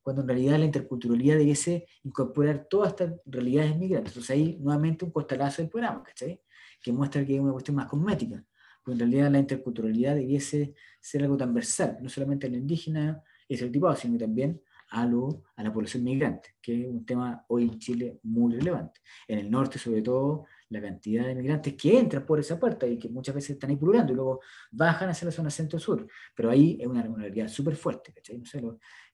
cuando en realidad la interculturalidad debiese incorporar todas estas realidades migrantes. Entonces ahí nuevamente un costalazo del programa, ¿cachai? Que muestra que es una cuestión más cosmética, porque en realidad la interculturalidad debiese ser algo transversal, no solamente a lo indígena y estereotipado, sino también a la población migrante, que es un tema hoy en Chile muy relevante. En el norte, sobre todo, la cantidad de migrantes que entran por esa puerta y que muchas veces están ahí pululando y luego bajan hacia la zona centro-sur, pero ahí es una realidad súper fuerte, ¿cachai? No sé,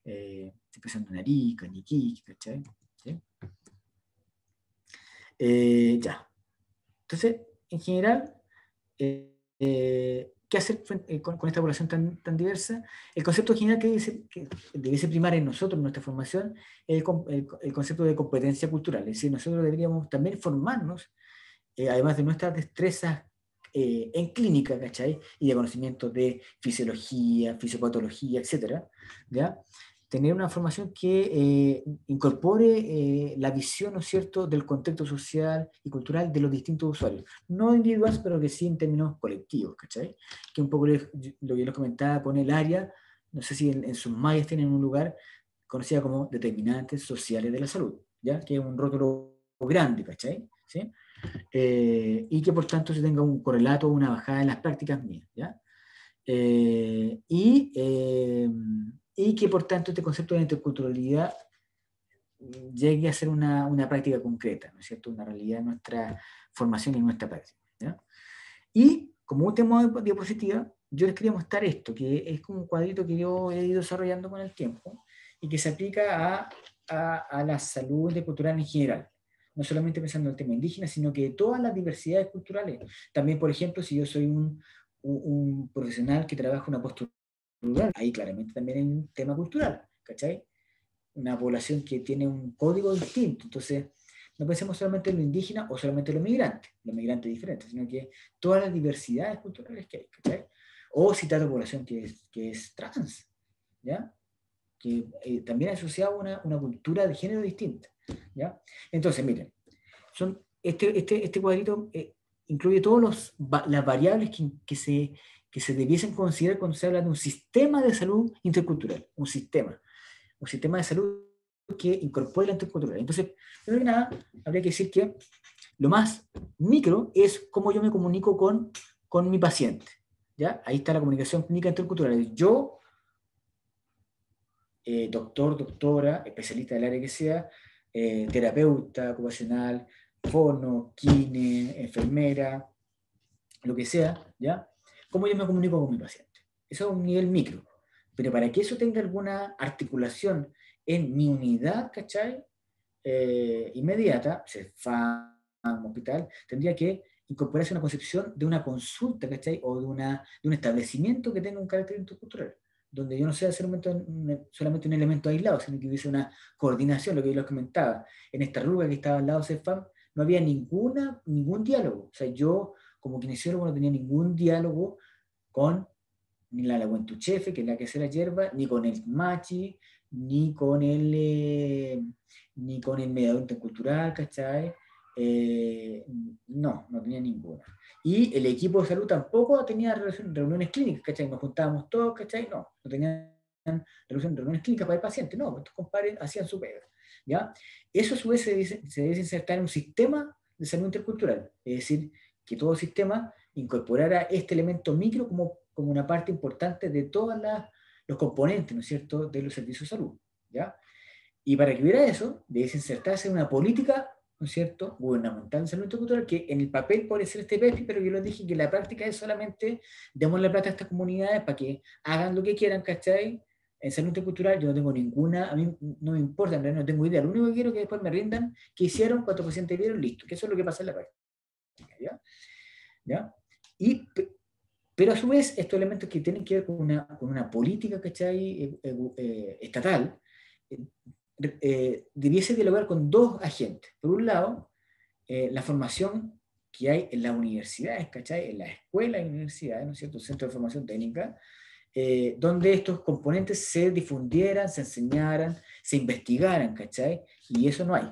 estoy pensando en Arica, en Iquique, ¿cachai? ¿Sí? Ya. Entonces, en general, ¿qué hacer con esta población tan diversa? El concepto general que debiese primar en nosotros, en nuestra formación, es el concepto de competencia cultural. Es decir, nosotros deberíamos también formarnos, además de nuestras destrezas en clínica, ¿cachai? Y de conocimiento de fisiología, fisiopatología, etcétera, ¿ya? Tener una formación que incorpore la visión, ¿no es cierto?, del contexto social y cultural de los distintos usuarios. No individuales, pero que sí en términos colectivos, ¿cachai? Que un poco lo que les comentaba con el área, no sé si en sus mallas tienen un lugar conocida como determinantes sociales de la salud, ¿ya? Que es un rótulo grande, ¿cachai? ¿Sí? Y que por tanto se tenga un correlato o una bajada en las prácticas mías, ¿ya? Y que por tanto este concepto de interculturalidad llegue a ser una práctica concreta, ¿no es cierto? Una realidad de nuestra formación y nuestra práctica, ¿ya? Y como última diapositiva, yo les quería mostrar esto, que es como un cuadrito que yo he ido desarrollando con el tiempo y que se aplica a la salud intercultural en general. No solamente pensando en el tema indígena, sino que todas las diversidades culturales. También, por ejemplo, si yo soy un profesional que trabaja una postura rural, ahí claramente también hay un tema cultural, ¿cachai? Una población que tiene un código distinto. Entonces, no pensemos solamente en lo indígena o solamente en los migrantes diferentes, sino que todas las diversidades culturales que hay, ¿cachai? o citar a población que es trans, ¿ya? Que también es asociado a una cultura de género distinta, ¿ya? Entonces, miren, este cuadrito incluye todas las variables que se debiesen considerar cuando se habla de un sistema de salud intercultural, un sistema de salud que incorpore la interculturalidad. Entonces, primero que nada, habría que decir que lo más micro es cómo yo me comunico con mi paciente, ¿ya? Ahí está la comunicación clínica intercultural. Yo, doctor, doctora, especialista del área que sea, terapeuta ocupacional, fono, kine, enfermera, lo que sea, ¿ya? ¿Cómo yo me comunico con mi paciente? Eso es un nivel micro. Pero para que eso tenga alguna articulación en mi unidad, ¿cachai? Inmediata, CEFAM, hospital, tendría que incorporarse una concepción de una consulta, ¿cachai? O de un establecimiento que tenga un carácter intercultural, donde yo no sea solamente un elemento aislado, sino que hubiese una coordinación, lo que yo les comentaba. En esta ruga que estaba al lado de CEFAM, no había ningún diálogo. O sea, yo como kinesiólogo no tenía ningún diálogo con ni la Laguentuchefe, que es la que hace la hierba, ni con el machi, ni con el mediador intercultural, ¿cachai? No tenía ninguna. Y el equipo de salud tampoco tenía reuniones clínicas, ¿cachai? Nos juntábamos todos, ¿cachai? No tenían reuniones clínicas para el paciente, no, estos compadres hacían su pega, ¿ya? Eso a su vez se debe insertar en un sistema de salud intercultural, es decir, que todo sistema incorporara este elemento micro como una parte importante de todos los componentes, ¿no es cierto?, de los servicios de salud, ¿ya? Y para que hubiera eso, debe insertarse una política, ¿no es cierto?, gubernamental de salud intercultural, que en el papel puede ser este PEPI, pero yo les dije que la práctica es solamente demos la plata a estas comunidades para que hagan lo que quieran, ¿cachai? En salud intercultural yo no tengo ninguna, a mí no me importa, en realidad no tengo idea, lo único que quiero es que después me rindan qué hicieron, cuántos pacientes vieron, listo, que eso es lo que pasa en la práctica, ¿ya? ¿Ya? Pero a su vez, estos elementos que tienen que ver con una política, ¿cachai? Estatal, debiese dialogar con dos agentes. Por un lado, la formación que hay en las universidades, ¿cachai? En las escuelas y universidades, ¿no es cierto? Centros de formación técnica, donde estos componentes se difundieran, se enseñaran, se investigaran, ¿cachai? Y eso no hay.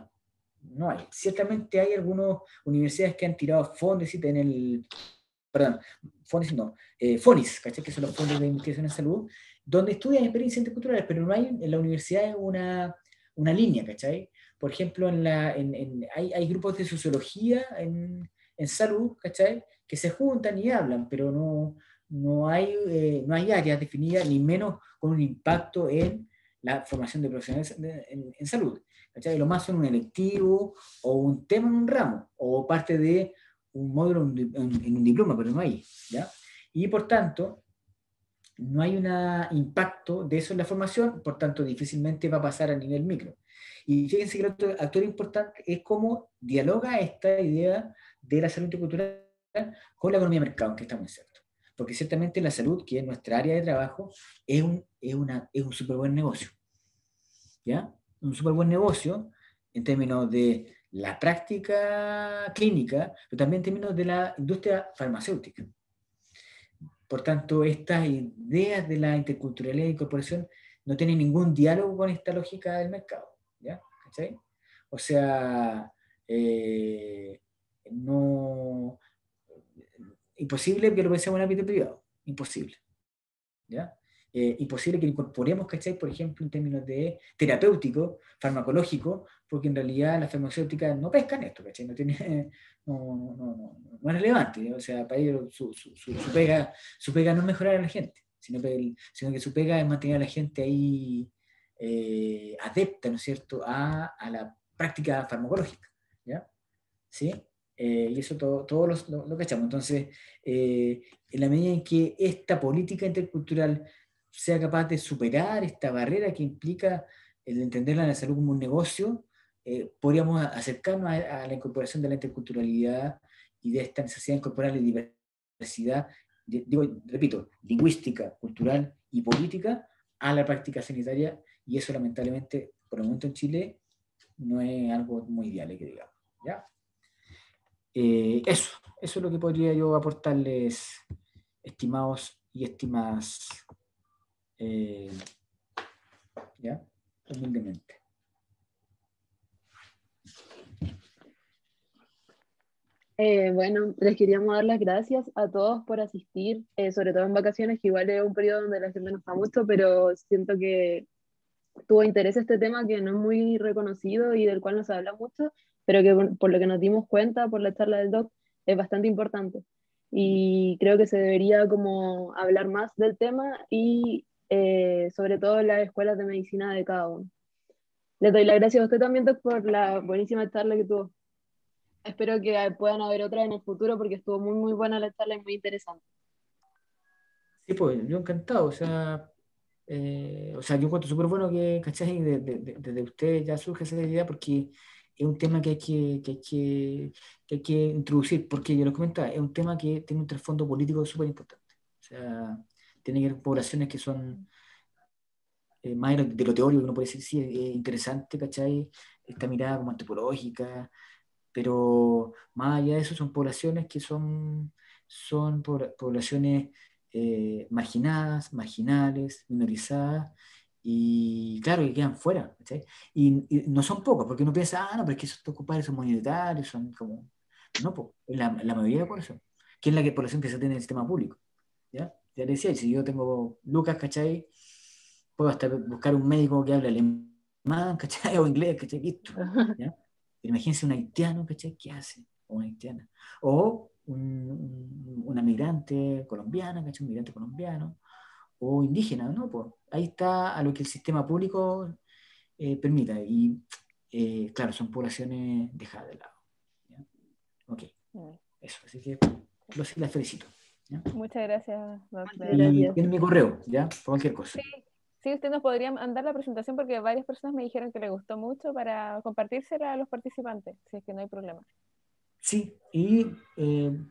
No hay. Ciertamente hay algunas universidades que han tirado fondos en el... Perdón, FONIS no, FONIS, ¿cachai? Que son los fondos de investigación en salud, donde estudian experiencias interculturales, pero no hay en la universidad una línea, ¿cachai? Por ejemplo, hay grupos de sociología en salud, ¿cachai? Que se juntan y hablan, pero no hay áreas definidas, ni menos con un impacto en la formación de profesionales en salud, ¿cachai? Lo más son un electivo o un tema en un ramo, o parte de un módulo en un diploma, pero no hay, ¿ya? Y por tanto, no hay un impacto de eso en la formación, por tanto, difícilmente va a pasar a nivel micro. Y fíjense que el otro actor importante es cómo dialoga esta idea de la salud intercultural con la economía de mercado, en que estamos insertos. Porque ciertamente la salud, que es nuestra área de trabajo, es un súper buen negocio, ¿ya? Un súper buen negocio en términos de la práctica clínica, pero también en términos de la industria farmacéutica. Por tanto, estas ideas de la interculturalidad e incorporación no tienen ningún diálogo con esta lógica del mercado, ¿ya? ¿Cachai? O sea, no... Imposible que lo pensemos en el ámbito privado, imposible, ¿ya? Imposible que incorporemos, ¿cachai? Por ejemplo, en términos de terapéutico, farmacológico, porque en realidad las farmacéuticas no pescan esto, ¿cachai? No es relevante, o sea, para ellos su pega no es mejorar a la gente, sino que su pega es mantener a la gente ahí adepta, ¿no es cierto?, a la práctica farmacológica, ¿ya? ¿Sí? Y eso todo lo cachamos. Entonces, en la medida en que esta política intercultural sea capaz de superar esta barrera que implica el entender la salud como un negocio, podríamos acercarnos a la incorporación de la interculturalidad y de esta necesidad de incorporar la diversidad, repito, lingüística, cultural y política a la práctica sanitaria, y eso lamentablemente, por el momento en Chile, no es algo muy ideal, que digamos, ¿ya? Eso es lo que podría yo aportarles, estimados y estimadas. ¿Ya? Humildemente. Bueno, les queríamos dar las gracias a todos por asistir, sobre todo en vacaciones, que igual es un periodo donde la gente no está mucho, pero siento que tuvo interés este tema que no es muy reconocido y del cual no se habla mucho, pero que por lo que nos dimos cuenta por la charla del doc es bastante importante. Y creo que se debería como hablar más del tema y sobre todo en las escuelas de medicina de cada uno. Les doy las gracias a usted también, doc, por la buenísima charla que tuvo. Espero que puedan haber otras en el futuro porque estuvo muy, muy buena la charla y muy interesante. Sí, pues yo encantado, o sea, yo encuentro súper bueno que, ¿cachai? Desde usted ya surge esa idea porque es un tema que hay que introducir, porque yo lo comentaba, es un tema que tiene un trasfondo político súper importante. O sea, tiene que ver con poblaciones que son más de lo teórico, que uno puede decir, sí, es interesante, ¿cachai? Esta mirada como antropológica, pero más allá de eso son poblaciones que son poblaciones marginadas, marginales, minorizadas, y claro, que quedan fuera, ¿cachai? Y no son pocos, porque uno piensa, no, pero es que esos compadres son monetarios, son como... No, pues, la mayoría de la población, que es la población que se tiene en el sistema público, ¿ya? Ya le decía, si yo tengo lucas, ¿cachai? Puedo hasta buscar un médico que hable alemán, ¿cachai? O inglés, ¿cachai? Listo, ¿ya? Pero imagínense un haitiano, ¿cachai? ¿Qué hace? O una haitiana. O una migrante colombiana, ¿cachai? Un migrante colombiano. O indígena, ¿no? Pues ahí está a lo que el sistema público permita. Y claro, son poblaciones dejadas de lado. ¿Ya? Ok, eso. Así que las felicito. ¿Ya? Muchas gracias, doc, de Muchas verdad. Y gracias. tiene mi correo, ¿ya? Por cualquier cosa. Sí, sí, usted nos podría mandar la presentación porque varias personas me dijeron que le gustó mucho para compartírsela a los participantes, si es que no hay problema. Sí, y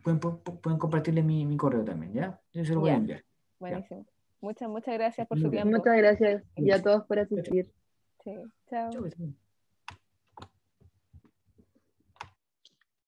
pueden compartirle mi correo también, ¿ya? Yo se lo voy a Ya, enviar. Ya. buenísimo. Muchas gracias por Muy su bien. tiempo. Muchas gracias y a Listo. todos por Chao, chao. asistir. Sí, chao. Chao, que estén bien.